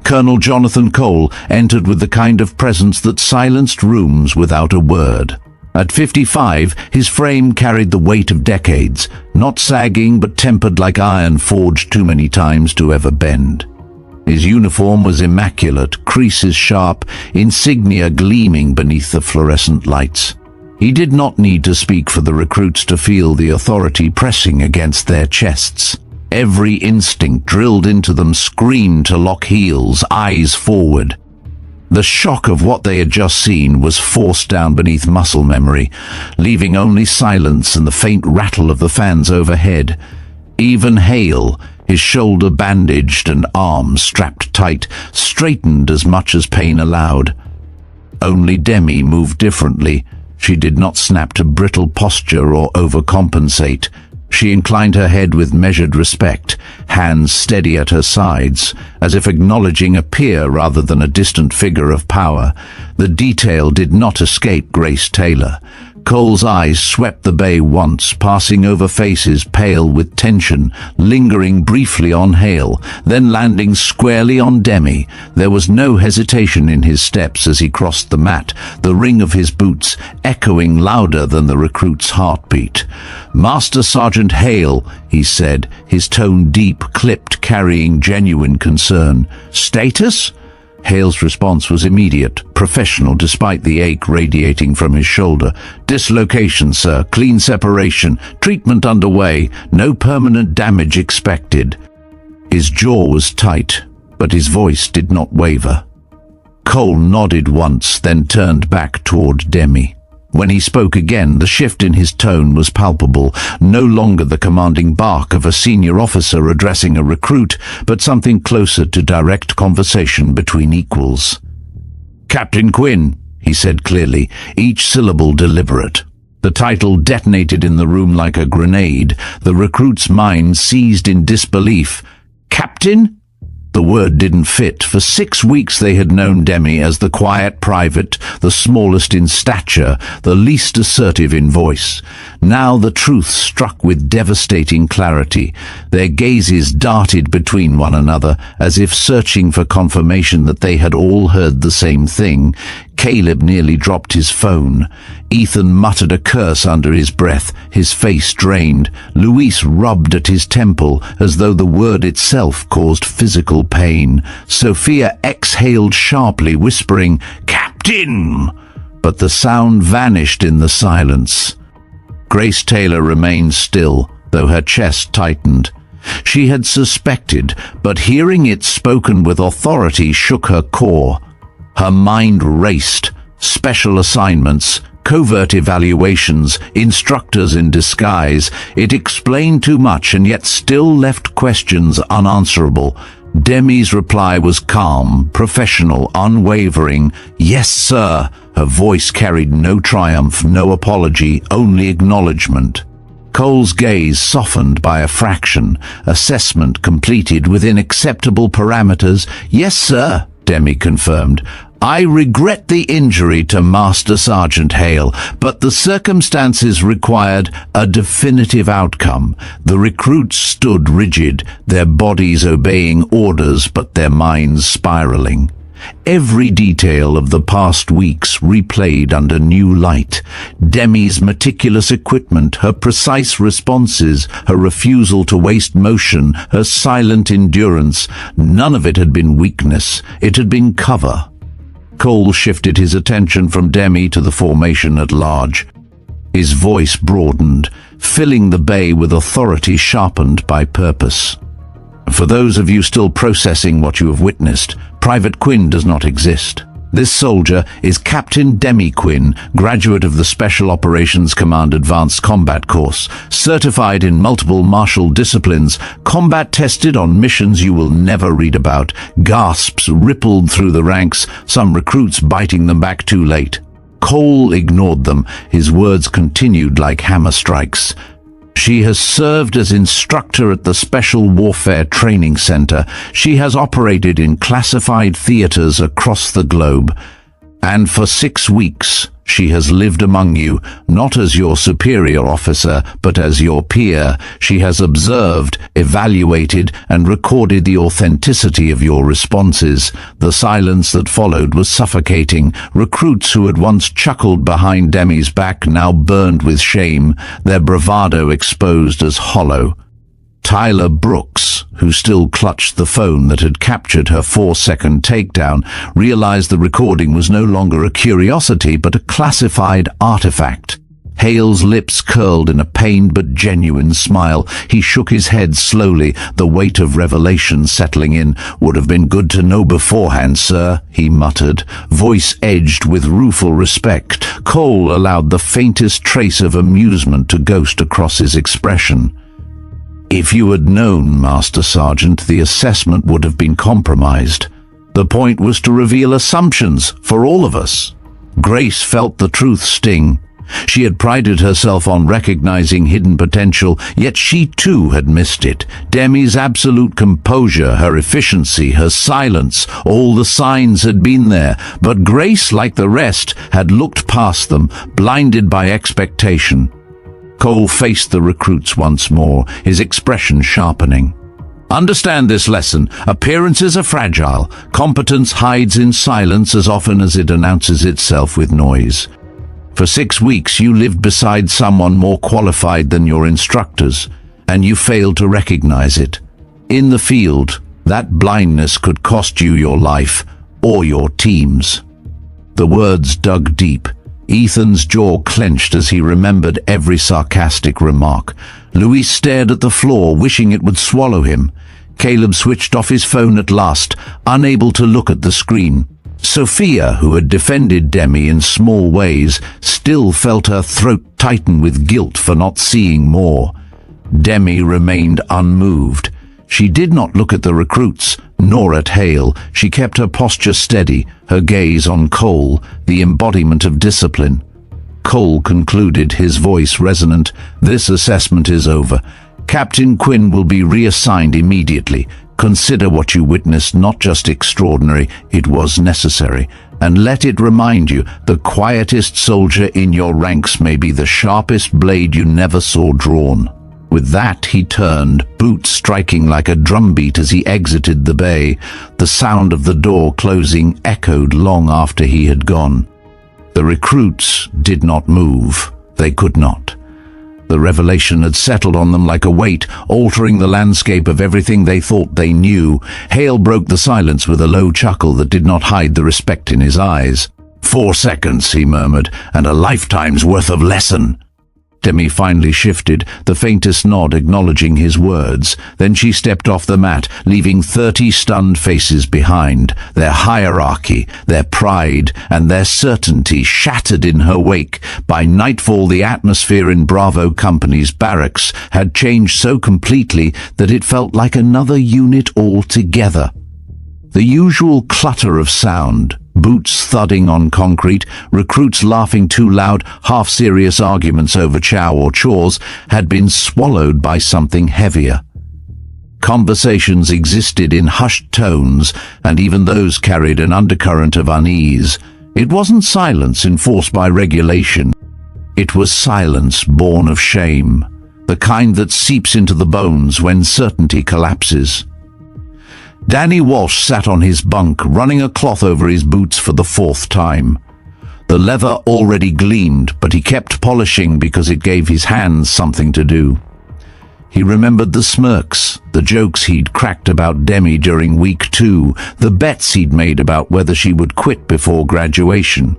Colonel Jonathan Cole entered with the kind of presence that silenced rooms without a word. At 55, his frame carried the weight of decades, not sagging but tempered like iron forged too many times to ever bend. His uniform was immaculate, creases sharp, insignia gleaming beneath the fluorescent lights. He did not need to speak for the recruits to feel the authority pressing against their chests. Every instinct drilled into them screamed to lock heels, eyes forward. The shock of what they had just seen was forced down beneath muscle memory, leaving only silence and the faint rattle of the fans overhead. Even Hale, his shoulder bandaged and arms strapped tight, straightened as much as pain allowed. Only Demi moved differently. She did not snap to brittle posture or overcompensate. She inclined her head with measured respect, hands steady at her sides, as if acknowledging a peer rather than a distant figure of power. The detail did not escape Grace Taylor. Cole's eyes swept the bay once, passing over faces pale with tension, lingering briefly on Hale, then landing squarely on Demi. There was no hesitation in his steps as he crossed the mat, the ring of his boots echoing louder than the recruit's heartbeat. "Master Sergeant Hale," he said, his tone deep, clipped, carrying genuine concern. "Status?" Hale's response was immediate, professional despite the ache radiating from his shoulder. "Dislocation, sir. Clean separation. Treatment underway. No permanent damage expected." His jaw was tight, but his voice did not waver. Cole nodded once, then turned back toward Demi. When he spoke again, the shift in his tone was palpable, no longer the commanding bark of a senior officer addressing a recruit, but something closer to direct conversation between equals. "Captain Quinn," he said clearly, each syllable deliberate. The title detonated in the room like a grenade. The recruit's mind seized in disbelief. "Captain?" The word didn't fit. For 6 weeks they had known Demi as the quiet private, the smallest in stature, the least assertive in voice. Now the truth struck with devastating clarity. Their gazes darted between one another, as if searching for confirmation that they had all heard the same thing. Caleb nearly dropped his phone. Ethan muttered a curse under his breath, his face drained. Luis rubbed at his temple, as though the word itself caused physical pain. Sophia exhaled sharply, whispering, "Captain!" But the sound vanished in the silence. Grace Taylor remained still, though her chest tightened. She had suspected, but hearing it spoken with authority shook her core. Her mind raced. Special assignments, covert evaluations, instructors in disguise. It explained too much and yet still left questions unanswerable. Demi's reply was calm, professional, unwavering. "Yes, sir." Her voice carried no triumph, no apology, only acknowledgement. Cole's gaze softened by a fraction. Assessment completed within acceptable parameters. "Yes, sir," Demi confirmed. "I regret the injury to Master Sergeant Hale, but the circumstances required a definitive outcome." The recruits stood rigid, their bodies obeying orders but their minds spiraling. Every detail of the past weeks replayed under new light. Demi's meticulous equipment, her precise responses, her refusal to waste motion, her silent endurance. None of it had been weakness. It had been cover. Cole shifted his attention from Demi to the formation at large. His voice broadened, filling the bay with authority sharpened by purpose. "For those of you still processing what you have witnessed, Private Quinn does not exist. This soldier is Captain Demi Quinn, graduate of the Special Operations Command Advanced Combat Course, certified in multiple martial disciplines, combat tested on missions you will never read about." Gasps rippled through the ranks, some recruits biting them back too late. Cole ignored them. His words continued like hammer strikes. "She has served as instructor at the Special Warfare Training Center. She has operated in classified theaters across the globe. And for 6 weeks, she has lived among you, not as your superior officer, but as your peer. She has observed, evaluated, and recorded the authenticity of your responses." The silence that followed was suffocating. Recruits who had once chuckled behind Demi's back now burned with shame, their bravado exposed as hollow. Tyler Brooks, who still clutched the phone that had captured her 4-second takedown, realized the recording was no longer a curiosity but a classified artifact. Hale's lips curled in a pained but genuine smile. He shook his head slowly, the weight of revelation settling in. "Would have been good to know beforehand, sir," he muttered, voice edged with rueful respect. Cole allowed the faintest trace of amusement to ghost across his expression. "If you had known, Master Sergeant, the assessment would have been compromised. The point was to reveal assumptions for all of us." Grace felt the truth sting. She had prided herself on recognizing hidden potential, yet she too had missed it. Demi's absolute composure, her efficiency, her silence, all the signs had been there, but Grace, like the rest, had looked past them, blinded by expectation. Cole faced the recruits once more, his expression sharpening. Understand this lesson. Appearances are fragile. Competence hides in silence as often as it announces itself with noise. For 6 weeks you lived beside someone more qualified than your instructors, and you failed to recognize it. In the field, that blindness could cost you your life, or your team's. The words dug deep. Ethan's jaw clenched as he remembered every sarcastic remark. Louis stared at the floor, wishing it would swallow him. Caleb switched off his phone at last, unable to look at the screen. Sophia, who had defended Demi in small ways, still felt her throat tighten with guilt for not seeing more. Demi remained unmoved. She did not look at the recruits, nor at Hale. She kept her posture steady, her gaze on Cole, the embodiment of discipline. Cole concluded, his voice resonant, "This assessment is over. Captain Quinn will be reassigned immediately. Consider what you witnessed not just extraordinary, it was necessary. And let it remind you, the quietest soldier in your ranks may be the sharpest blade you never saw drawn." With that he turned, boots striking like a drumbeat as he exited the bay. The sound of the door closing echoed long after he had gone. The recruits did not move. They could not. The revelation had settled on them like a weight, altering the landscape of everything they thought they knew. Hale broke the silence with a low chuckle that did not hide the respect in his eyes. 4 seconds, he murmured, and a lifetime's worth of lesson. Demi finally shifted, the faintest nod acknowledging his words. Then she stepped off the mat, leaving 30 stunned faces behind, their hierarchy, their pride, and their certainty shattered in her wake. By nightfall, the atmosphere in Bravo Company's barracks had changed so completely that it felt like another unit altogether. The usual clutter of sound, boots thudding on concrete, recruits laughing too loud, half-serious arguments over chow or chores, had been swallowed by something heavier. Conversations existed in hushed tones, and even those carried an undercurrent of unease. It wasn't silence enforced by regulation. It was silence born of shame, the kind that seeps into the bones when certainty collapses. Danny Walsh sat on his bunk, running a cloth over his boots for the 4th time. The leather already gleamed, but he kept polishing because it gave his hands something to do. He remembered the smirks, the jokes he'd cracked about Demi during week 2, the bets he'd made about whether she would quit before graduation.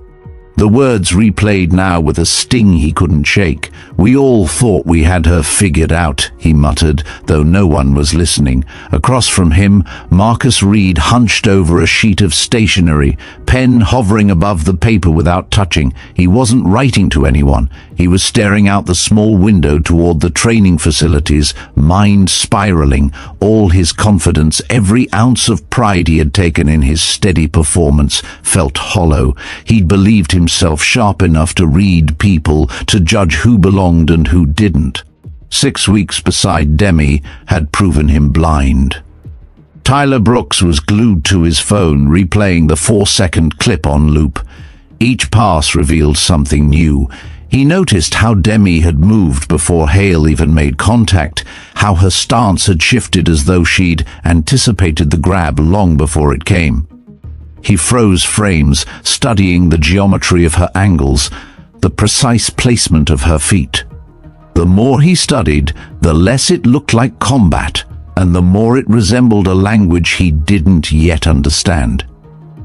The words replayed now with a sting he couldn't shake. "We all thought we had her figured out," he muttered, though no one was listening. Across from him, Marcus Reed hunched over a sheet of stationery, pen hovering above the paper without touching. He wasn't writing to anyone. He was staring out the small window toward the training facilities, mind spiraling. All his confidence, every ounce of pride he had taken in his steady performance, felt hollow. He'd believed himself sharp enough to read people, to judge who belonged and who didn't. 6 weeks beside Demi had proven him blind. Tyler Brooks was glued to his phone, replaying the 4-second clip on loop. Each pass revealed something new. He noticed how Demi had moved before Hale even made contact, how her stance had shifted as though she'd anticipated the grab long before it came. He froze frames, studying the geometry of her angles, the precise placement of her feet. The more he studied, the less it looked like combat, and the more it resembled a language he didn't yet understand.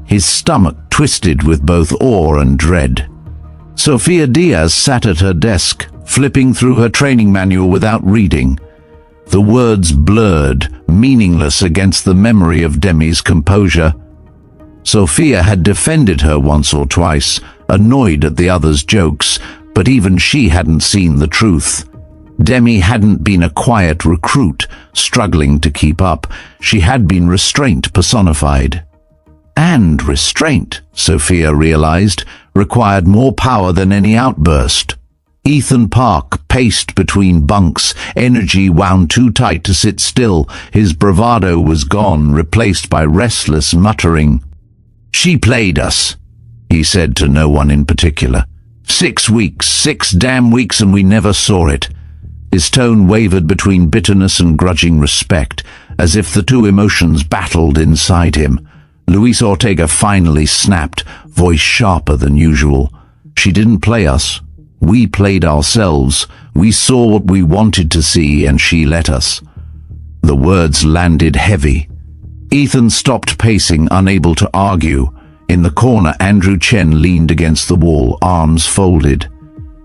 His stomach twisted with both awe and dread. Sophia Diaz sat at her desk, flipping through her training manual without reading. The words blurred, meaningless against the memory of Demi's composure. Sophia had defended her once or twice, annoyed at the others' jokes, but even she hadn't seen the truth. Demi hadn't been a quiet recruit, struggling to keep up. She had been restraint personified. And restraint, Sophia realized, required more power than any outburst. Ethan Park paced between bunks, energy wound too tight to sit still. His bravado was gone, replaced by restless muttering. "She played us," he said to no one in particular. 6 weeks, 6 damn weeks, and we never saw it." His tone wavered between bitterness and grudging respect, as if the two emotions battled inside him. Luis Ortega finally snapped, voice sharper than usual. "She didn't play us. We played ourselves. We saw what we wanted to see, and she let us." The words landed heavy. Ethan stopped pacing, unable to argue. In the corner, Andrew Chen leaned against the wall, arms folded.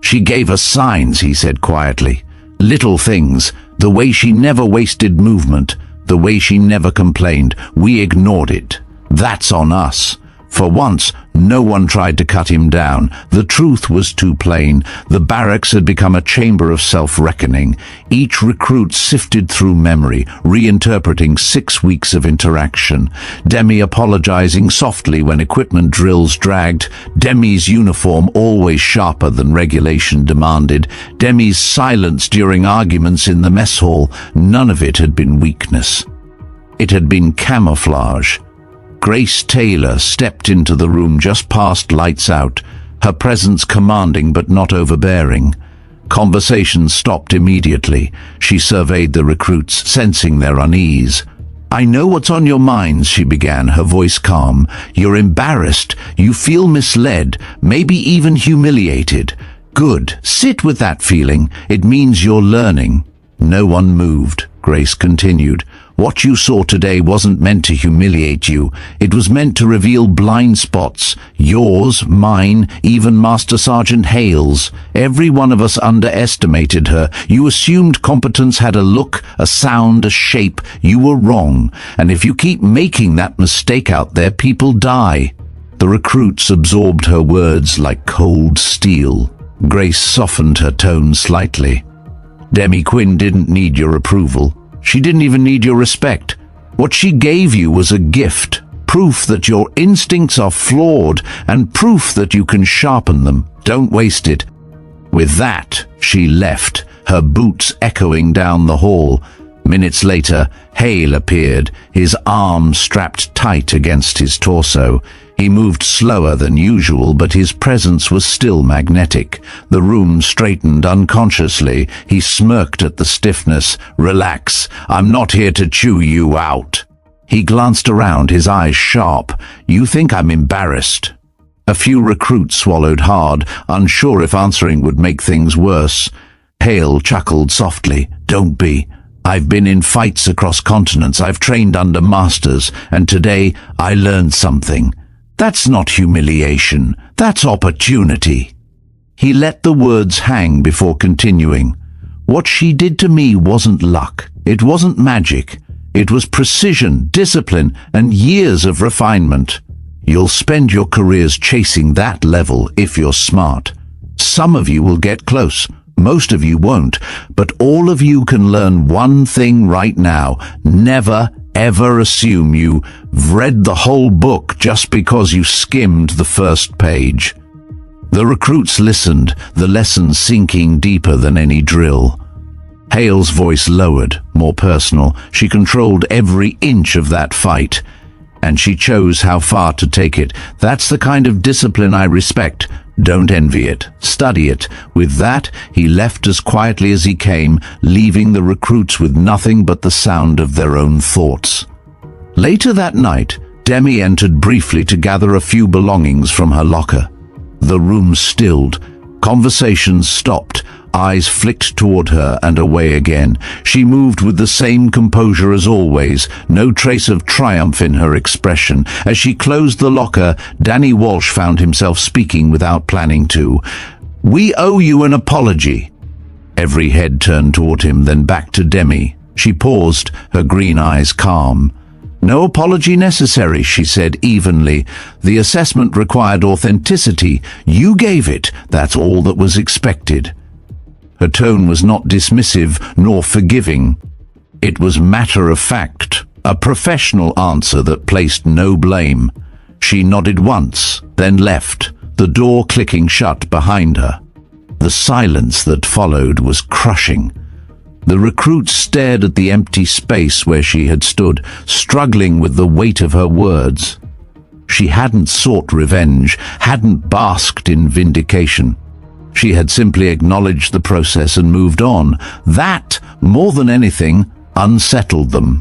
"She gave us signs," he said quietly. "Little things. The way she never wasted movement. The way she never complained. We ignored it. That's on us. For once, no one tried to cut him down. The truth was too plain. The barracks had become a chamber of self-reckoning. Each recruit sifted through memory, reinterpreting 6 weeks of interaction. Demi apologizing softly when equipment drills dragged. Demi's uniform always sharper than regulation demanded. Demi's silence during arguments in the mess hall. None of it had been weakness. It had been camouflage. Grace Taylor stepped into the room just past lights out, her presence commanding but not overbearing. Conversation stopped immediately. She surveyed the recruits, sensing their unease. "I know what's on your minds," she began, her voice calm. "You're embarrassed. You feel misled, maybe even humiliated. Good. Sit with that feeling. It means you're learning." No one moved. Grace continued. "What you saw today wasn't meant to humiliate you. It was meant to reveal blind spots. Yours, mine, even Master Sergeant Hale's. Every one of us underestimated her. You assumed competence had a look, a sound, a shape. You were wrong. And if you keep making that mistake out there, people die." The recruits absorbed her words like cold steel. Grace softened her tone slightly. "Demi Quinn didn't need your approval. She didn't even need your respect. What she gave you was a gift, proof that your instincts are flawed and proof that you can sharpen them. Don't waste it." With that, she left, her boots echoing down the hall. Minutes later, Hale appeared, his arms strapped tight against his torso. He moved slower than usual, but his presence was still magnetic. The room straightened unconsciously. He smirked at the stiffness. "Relax. I'm not here to chew you out." He glanced around, his eyes sharp. "You think I'm embarrassed?" A few recruits swallowed hard, unsure if answering would make things worse. Hale chuckled softly. "Don't be. I've been in fights across continents. I've trained under masters, and today I learned something. That's not humiliation. That's opportunity." He let the words hang before continuing. "What she did to me wasn't luck. It wasn't magic. It was precision, discipline, and years of refinement. You'll spend your careers chasing that level if you're smart. Some of you will get close. Most of you won't. But all of you can learn one thing right now. Never, ever assume you've read the whole book just because you skimmed the first page." The recruits listened, the lesson sinking deeper than any drill. Hale's voice lowered, more personal. She controlled every inch of that fight, and she chose how far to take it. "That's the kind of discipline I respect. Don't envy it. Study it." With that, he left as quietly as he came, leaving the recruits with nothing but the sound of their own thoughts. Later that night, Demi entered briefly to gather a few belongings from her locker. The room stilled. Conversations stopped. Eyes flicked toward her and away again. She moved with the same composure as always, no trace of triumph in her expression. As she closed the locker, Danny Walsh found himself speaking without planning to. "We owe you an apology." Every head turned toward him, then back to Demi. She paused, her green eyes calm. "No apology necessary," she said evenly. "The assessment required authenticity. You gave it. That's all that was expected." Her tone was not dismissive nor forgiving. It was matter-of-fact, a professional answer that placed no blame. She nodded once, then left, the door clicking shut behind her. The silence that followed was crushing. The recruit stared at the empty space where she had stood, struggling with the weight of her words. She hadn't sought revenge, hadn't basked in vindication. She had simply acknowledged the process and moved on. That, more than anything, unsettled them.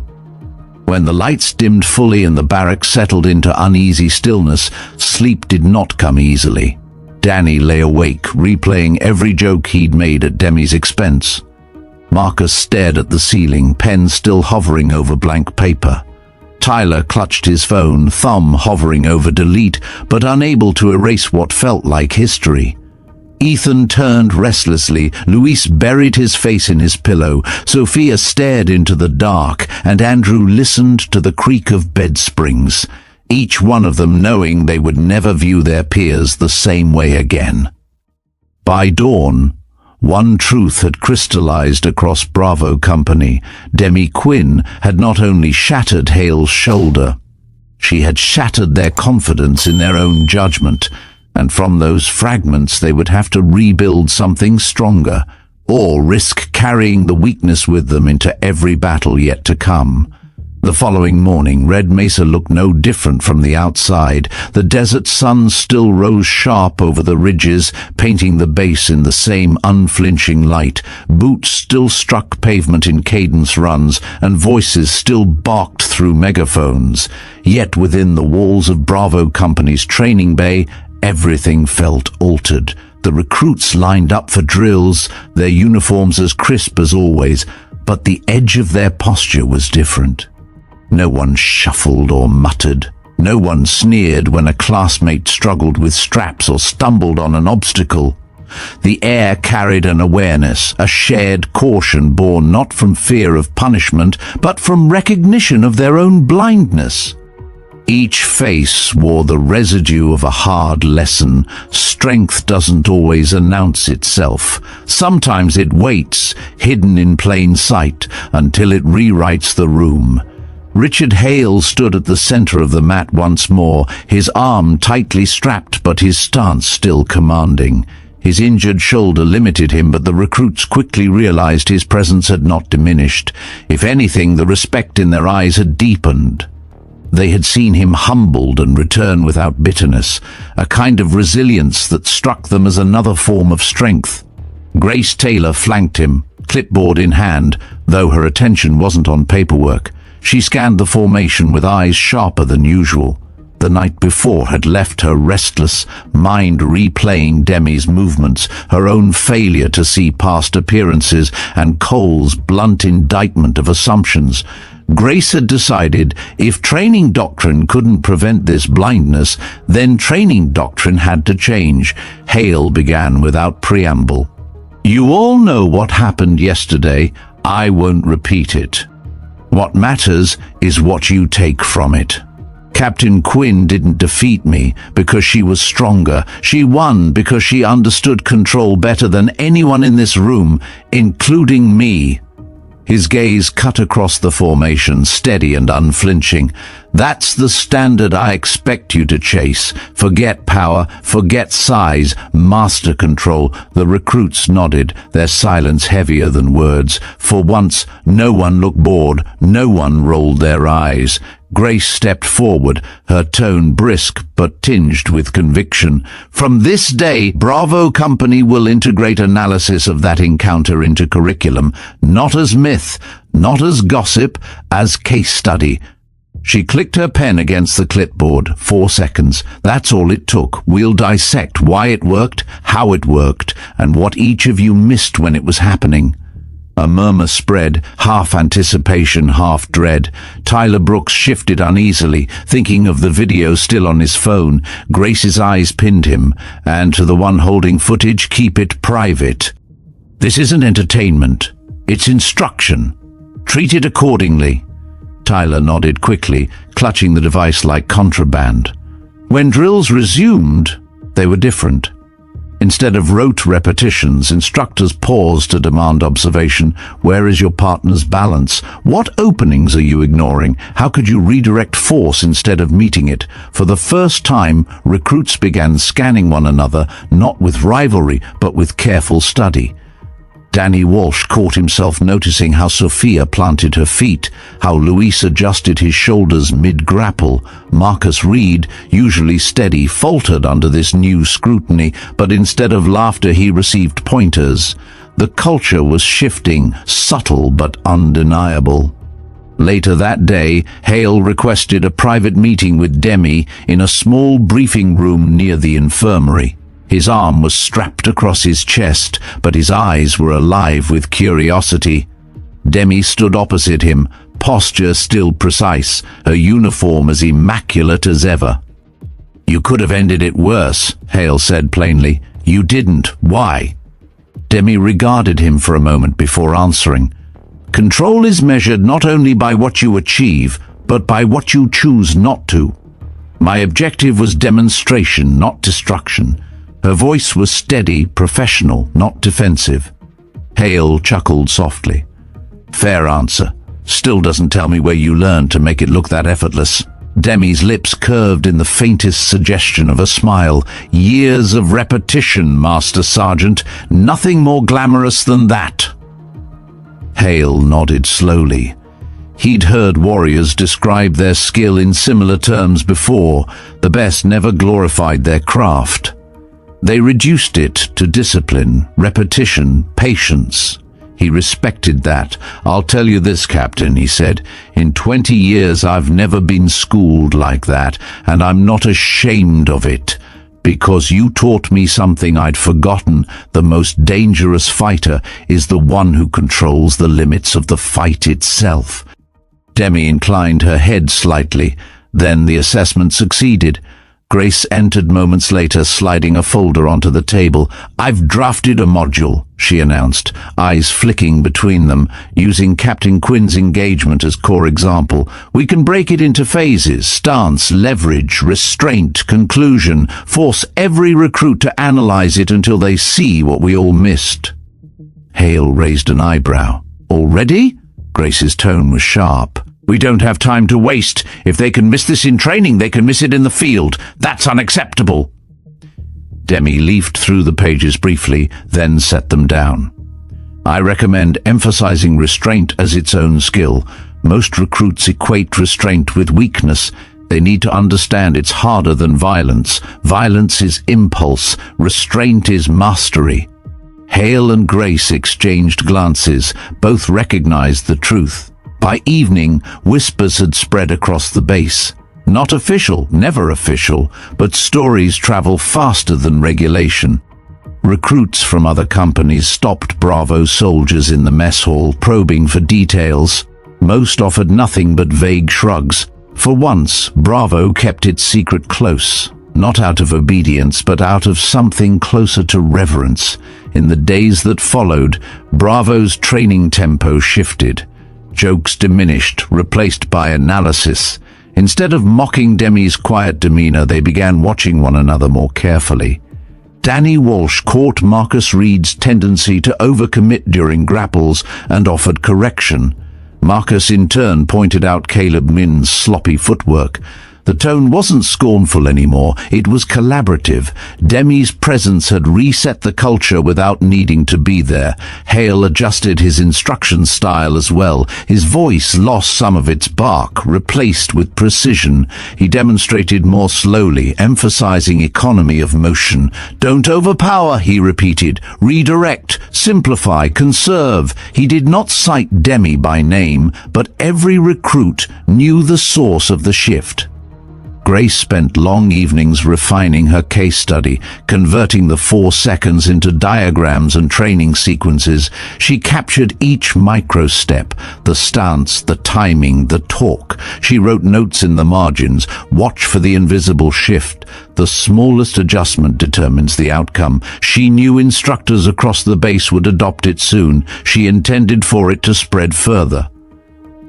When the lights dimmed fully and the barracks settled into uneasy stillness, sleep did not come easily. Danny lay awake, replaying every joke he'd made at Demi's expense. Marcus stared at the ceiling, pen still hovering over blank paper. Tyler clutched his phone, thumb hovering over delete, but unable to erase what felt like history. Ethan turned restlessly, Luis buried his face in his pillow, Sophia stared into the dark, and Andrew listened to the creak of bed springs, each one of them knowing they would never view their peers the same way again. By dawn, one truth had crystallized across Bravo Company. Demi Quinn had not only shattered Hale's shoulder, she had shattered their confidence in their own judgment, and from those fragments they would have to rebuild something stronger, or risk carrying the weakness with them into every battle yet to come. The following morning, Red Mesa looked no different from the outside. The desert sun still rose sharp over the ridges, painting the base in the same unflinching light. Boots still struck pavement in cadence runs, and voices still barked through megaphones. Yet within the walls of Bravo Company's training bay, everything felt altered. The recruits lined up for drills, their uniforms as crisp as always, but the edge of their posture was different. No one shuffled or muttered. No one sneered when a classmate struggled with straps or stumbled on an obstacle. The air carried an awareness, a shared caution born not from fear of punishment, but from recognition of their own blindness. Each face wore the residue of a hard lesson. Strength doesn't always announce itself. Sometimes it waits, hidden in plain sight, until it rewrites the room. Richard Hale stood at the center of the mat once more, his arm tightly strapped but his stance still commanding. His injured shoulder limited him, but the recruits quickly realized his presence had not diminished. If anything, the respect in their eyes had deepened. They had seen him humbled and return without bitterness, a kind of resilience that struck them as another form of strength. Grace Taylor flanked him, clipboard in hand, though her attention wasn't on paperwork. She scanned the formation with eyes sharper than usual. The night before had left her restless, mind replaying Demi's movements, her own failure to see past appearances, and Cole's blunt indictment of assumptions. Grace had decided if training doctrine couldn't prevent this blindness, then training doctrine had to change. Hale began without preamble. "You all know what happened yesterday. I won't repeat it. What matters is what you take from it. Captain Quinn didn't defeat me because she was stronger. She won because she understood control better than anyone in this room, including me." His gaze cut across the formation, steady and unflinching. "That's the standard I expect you to chase. Forget power, forget size, master control." The recruits nodded, their silence heavier than words. For once, no one looked bored, no one rolled their eyes. Grace stepped forward, her tone brisk but tinged with conviction. "From this day, Bravo Company will integrate analysis of that encounter into curriculum, not as myth, not as gossip, as case study." She clicked her pen against the clipboard. 4 seconds. That's all it took. "We'll dissect why it worked, how it worked, and what each of you missed when it was happening." A murmur spread, half anticipation, half dread. Tyler Brooks shifted uneasily, thinking of the video still on his phone. Grace's eyes pinned him, and to the one holding footage, "Keep it private. This isn't entertainment. It's instruction. Treat it accordingly." Tyler nodded quickly, clutching the device like contraband. When drills resumed, they were different. Instead of rote repetitions, instructors pause to demand observation. Where is your partner's balance? What openings are you ignoring? How could you redirect force instead of meeting it? For the first time, recruits began scanning one another, not with rivalry, but with careful study. Danny Walsh caught himself noticing how Sophia planted her feet, how Luis adjusted his shoulders mid-grapple. Marcus Reed, usually steady, faltered under this new scrutiny, but instead of laughter he received pointers. The culture was shifting, subtle but undeniable. Later that day, Hale requested a private meeting with Demi in a small briefing room near the infirmary. His arm was strapped across his chest, but his eyes were alive with curiosity. Demi stood opposite him, posture still precise, her uniform as immaculate as ever. "You could have ended it worse," Hale said plainly. "You didn't. Why?" Demi regarded him for a moment before answering. "Control is measured not only by what you achieve, but by what you choose not to. My objective was demonstration, not destruction." Her voice was steady, professional, not defensive. Hale chuckled softly. "Fair answer. Still doesn't tell me where you learned to make it look that effortless." Demi's lips curved in the faintest suggestion of a smile. "Years of repetition, Master Sergeant. Nothing more glamorous than that." Hale nodded slowly. He'd heard warriors describe their skill in similar terms before. The best never glorified their craft. They reduced it to discipline, repetition, patience. He respected that. "I'll tell you this, Captain," he said. "In 20 years I've never been schooled like that, and I'm not ashamed of it. Because you taught me something I'd forgotten. The most dangerous fighter is the one who controls the limits of the fight itself." Demi inclined her head slightly. Then the assessment succeeded. Grace entered moments later, sliding a folder onto the table. "I've drafted a module," she announced, eyes flicking between them, using Captain Quinn's engagement as core example. "We can break it into phases: stance, leverage, restraint, conclusion. Force every recruit to analyze it until they see what we all missed." Hale raised an eyebrow. "Already?" Grace's tone was sharp. "We don't have time to waste. If they can miss this in training, they can miss it in the field. That's unacceptable." Demi leafed through the pages briefly, then set them down. "I recommend emphasizing restraint as its own skill. Most recruits equate restraint with weakness. They need to understand it's harder than violence. Violence is impulse. Restraint is mastery." Hale and Grace exchanged glances. Both recognized the truth. By evening, whispers had spread across the base. Not official, never official, but stories travel faster than regulation. Recruits from other companies stopped Bravo soldiers in the mess hall, probing for details. Most offered nothing but vague shrugs. For once, Bravo kept its secret close, not out of obedience, but out of something closer to reverence. In the days that followed, Bravo's training tempo shifted. Jokes diminished, replaced by analysis. Instead of mocking Demi's quiet demeanor, they began watching one another more carefully. Danny Walsh caught Marcus Reed's tendency to overcommit during grapples and offered correction. Marcus in turn pointed out Caleb Min's sloppy footwork. The tone wasn't scornful anymore, it was collaborative. Demi's presence had reset the culture without needing to be there. Hale adjusted his instruction style as well. His voice lost some of its bark, replaced with precision. He demonstrated more slowly, emphasizing economy of motion. "Don't overpower," he repeated. "Redirect, simplify, conserve." He did not cite Demi by name, but every recruit knew the source of the shift. Grace spent long evenings refining her case study, converting the 4 seconds into diagrams and training sequences. She captured each micro-step, the stance, the timing, the torque. She wrote notes in the margins. Watch for the invisible shift. The smallest adjustment determines the outcome. She knew instructors across the base would adopt it soon. She intended for it to spread further.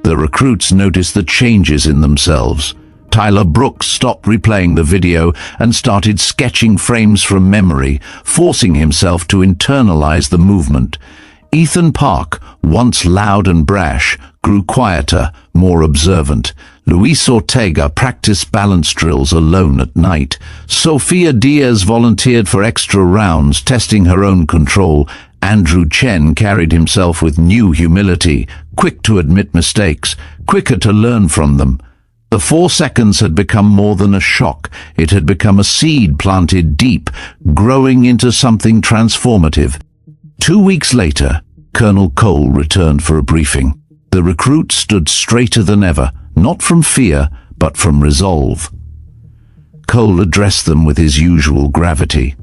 The recruits noticed the changes in themselves. Tyler Brooks stopped replaying the video and started sketching frames from memory, forcing himself to internalize the movement. Ethan Park, once loud and brash, grew quieter, more observant. Luis Ortega practiced balance drills alone at night. Sofia Diaz volunteered for extra rounds, testing her own control. Andrew Chen carried himself with new humility, quick to admit mistakes, quicker to learn from them. The 4 seconds had become more than a shock. It had become a seed planted deep, growing into something transformative. 2 weeks later, Colonel Cole returned for a briefing. The recruits stood straighter than ever, not from fear, but from resolve. Cole addressed them with his usual gravity.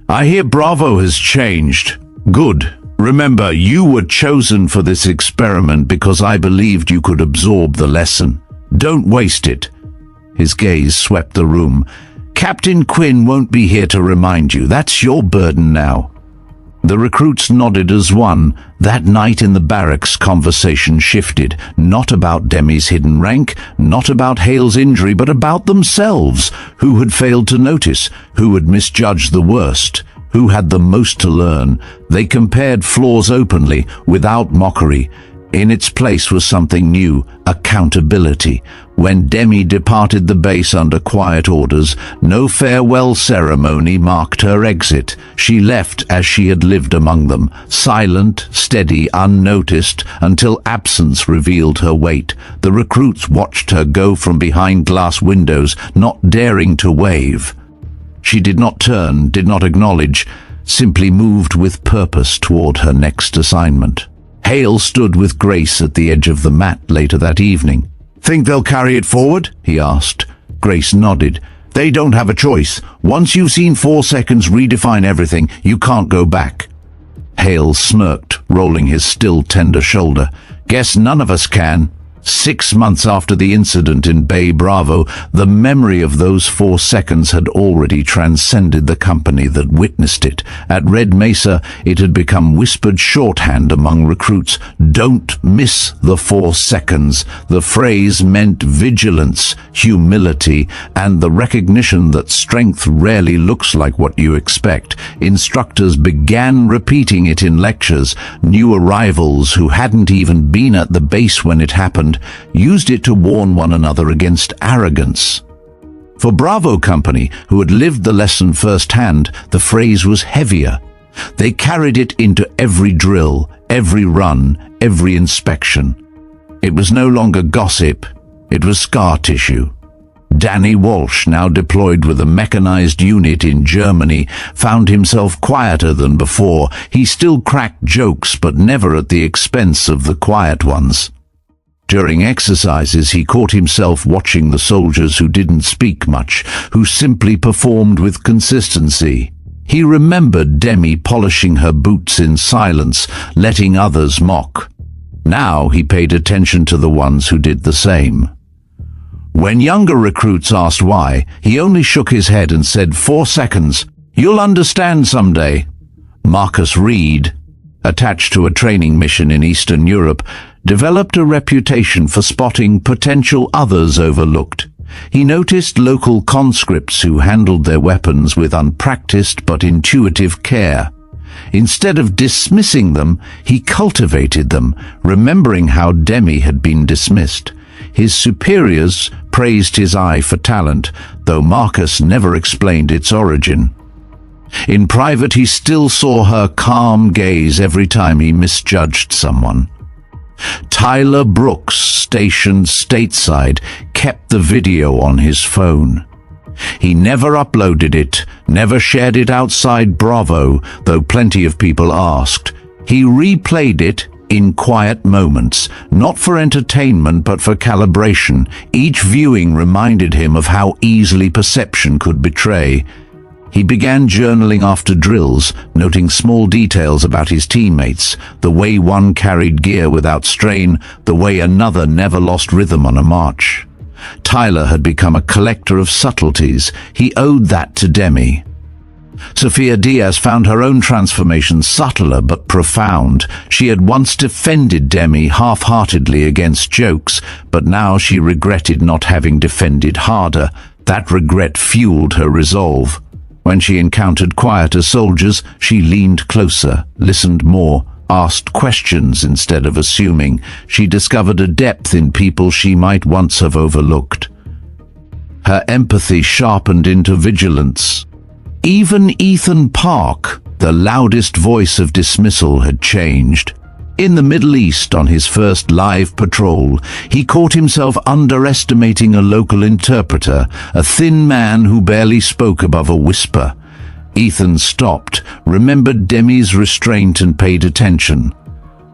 "I hear Bravo has changed. Good. Remember, you were chosen for this experiment because I believed you could absorb the lesson. Don't waste it." His gaze swept the room. "Captain Quinn won't be here to remind you. That's your burden now." The recruits nodded as one. That night in the barracks, conversation shifted. Not about Demi's hidden rank, not about Hale's injury, but about themselves. Who had failed to notice? Who had misjudged the worst? Who had the most to learn? They compared flaws openly, without mockery. In its place was something new, accountability. When Demi departed the base under quiet orders, no farewell ceremony marked her exit. She left as she had lived among them, silent, steady, unnoticed, until absence revealed her weight. The recruits watched her go from behind glass windows, not daring to wave. She did not turn, did not acknowledge, simply moved with purpose toward her next assignment. Hale stood with Grace at the edge of the mat later that evening. "Think they'll carry it forward?" he asked. Grace nodded. "They don't have a choice. Once you've seen 4 seconds redefine everything, you can't go back." Hale smirked, rolling his still tender shoulder. "Guess none of us can." 6 months after the incident in Bay Bravo, the memory of those 4 seconds had already transcended the company that witnessed it. At Red Mesa, it had become whispered shorthand among recruits. "Don't miss the 4 seconds." The phrase meant vigilance, humility, and the recognition that strength rarely looks like what you expect. Instructors began repeating it in lectures. New arrivals who hadn't even been at the base when it happened used it to warn one another against arrogance. For Bravo Company, who had lived the lesson firsthand, the phrase was heavier. They carried it into every drill, every run, every inspection. It was no longer gossip, it was scar tissue. Danny Walsh, now deployed with a mechanized unit in Germany, found himself quieter than before. He still cracked jokes, but never at the expense of the quiet ones. During exercises, he caught himself watching the soldiers who didn't speak much, who simply performed with consistency. He remembered Demi polishing her boots in silence, letting others mock. Now he paid attention to the ones who did the same. When younger recruits asked why, he only shook his head and said, 4 seconds. You'll understand someday. Marcus Reed, attached to a training mission in Eastern Europe, developed a reputation for spotting potential others overlooked. He noticed local conscripts who handled their weapons with unpracticed but intuitive care. Instead of dismissing them, he cultivated them, remembering how Demi had been dismissed. His superiors praised his eye for talent, though Marcus never explained its origin. In private, he still saw her calm gaze every time he misjudged someone. Tyler Brooks, stationed stateside, kept the video on his phone. He never uploaded it, never shared it outside Bravo, though plenty of people asked. He replayed it in quiet moments, not for entertainment but for calibration. Each viewing reminded him of how easily perception could betray. He began journaling after drills, noting small details about his teammates, the way one carried gear without strain, the way another never lost rhythm on a march. Tyler had become a collector of subtleties. He owed that to Demi. Sophia Diaz found her own transformation subtler but profound. She had once defended Demi half-heartedly against jokes, but now she regretted not having defended harder. That regret fueled her resolve. When she encountered quieter soldiers, she leaned closer, listened more, asked questions instead of assuming. She discovered a depth in people she might once have overlooked. Her empathy sharpened into vigilance. Even Ethan Park, the loudest voice of dismissal, had changed. In the Middle East, on his first live patrol, he caught himself underestimating a local interpreter, a thin man who barely spoke above a whisper. Ethan stopped, remembered Demi's restraint and paid attention.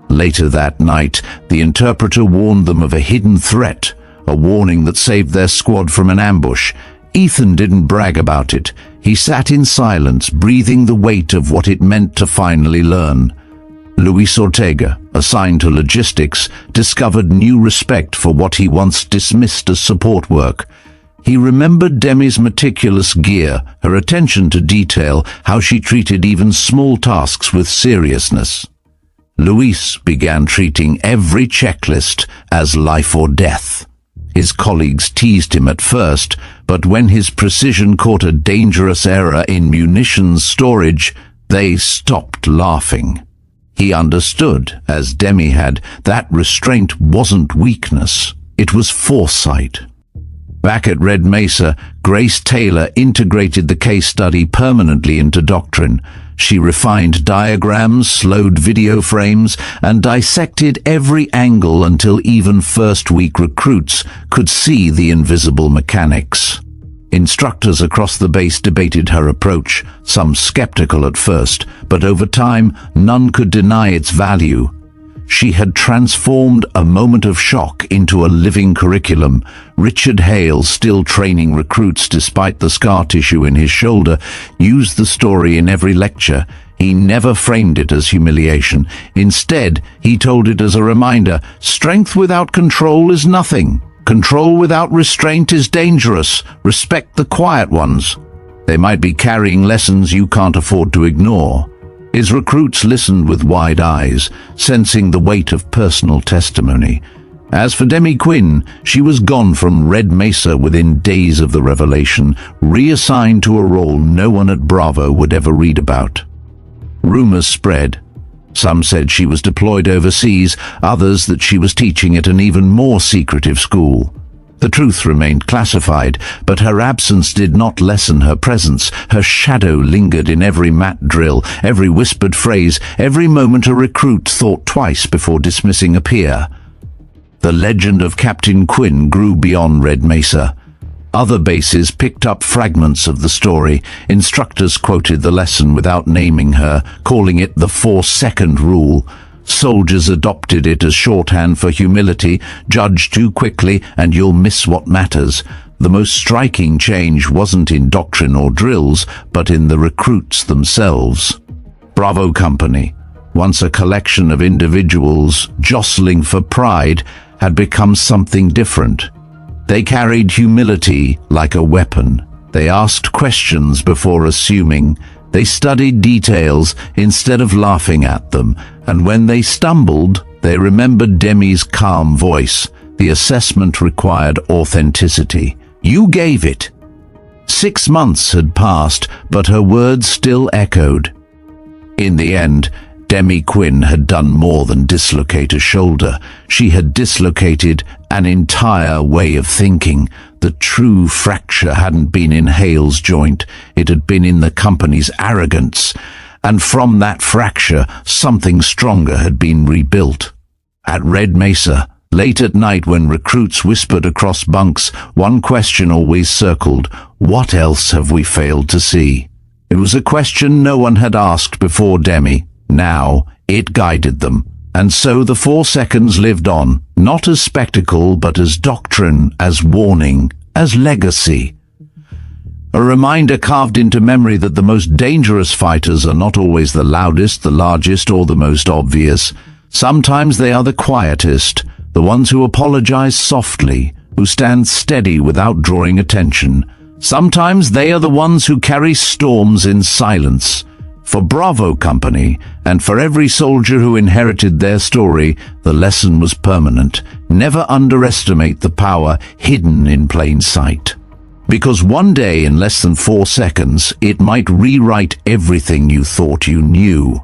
Later that night, the interpreter warned them of a hidden threat, a warning that saved their squad from an ambush. Ethan didn't brag about it. He sat in silence, breathing the weight of what it meant to finally learn. Luis Ortega, assigned to logistics, discovered new respect for what he once dismissed as support work. He remembered Demi's meticulous gear, her attention to detail, how she treated even small tasks with seriousness. Luis began treating every checklist as life or death. His colleagues teased him at first, but when his precision caught a dangerous error in munitions storage, they stopped laughing. He understood, as Demi had, that restraint wasn't weakness, it was foresight. Back at Red Mesa, Grace Taylor integrated the case study permanently into doctrine. She refined diagrams, slowed video frames, and dissected every angle until even first-week recruits could see the invisible mechanics. Instructors across the base debated her approach, some skeptical at first, but over time, none could deny its value. She had transformed a moment of shock into a living curriculum. Richard Hale, still training recruits despite the scar tissue in his shoulder, used the story in every lecture. He never framed it as humiliation. Instead, he told it as a reminder, strength without control is nothing. Control without restraint is dangerous. Respect the quiet ones. They might be carrying lessons you can't afford to ignore. His recruits listened with wide eyes, sensing the weight of personal testimony. As for Demi Quinn, she was gone from Red Mesa within days of the revelation, reassigned to a role no one at Bravo would ever read about. Rumors spread. Some said she was deployed overseas, others that she was teaching at an even more secretive school. The truth remained classified, but her absence did not lessen her presence. Her shadow lingered in every mat drill, every whispered phrase, every moment a recruit thought twice before dismissing a peer. The legend of Captain Quinn grew beyond Red Mesa. Other bases picked up fragments of the story. Instructors quoted the lesson without naming her, calling it the 4-second rule. Soldiers adopted it as shorthand for humility. Judge too quickly and you'll miss what matters. The most striking change wasn't in doctrine or drills, but in the recruits themselves. Bravo Company, once a collection of individuals jostling for pride, had become something different. They carried humility like a weapon. They asked questions before assuming. They studied details instead of laughing at them, and when they stumbled, they remembered Demi's calm voice. The assessment required authenticity. You gave it. 6 months had passed, but her words still echoed. In the end, Demi Quinn had done more than dislocate a shoulder. She had dislocated an entire way of thinking. The true fracture hadn't been in Hale's joint, it had been in the company's arrogance. And from that fracture, something stronger had been rebuilt. At Red Mesa, late at night when recruits whispered across bunks, one question always circled: what else have we failed to see? It was a question no one had asked before Demi. Now, it guided them. And so the 4 seconds lived on, not as spectacle, but as doctrine, as warning, as legacy. A reminder carved into memory that the most dangerous fighters are not always the loudest, the largest, or the most obvious. Sometimes they are the quietest, the ones who apologize softly, who stand steady without drawing attention. Sometimes they are the ones who carry storms in silence. For Bravo Company, and for every soldier who inherited their story, the lesson was permanent. Never underestimate the power hidden in plain sight. Because one day, in less than 4 seconds, it might rewrite everything you thought you knew.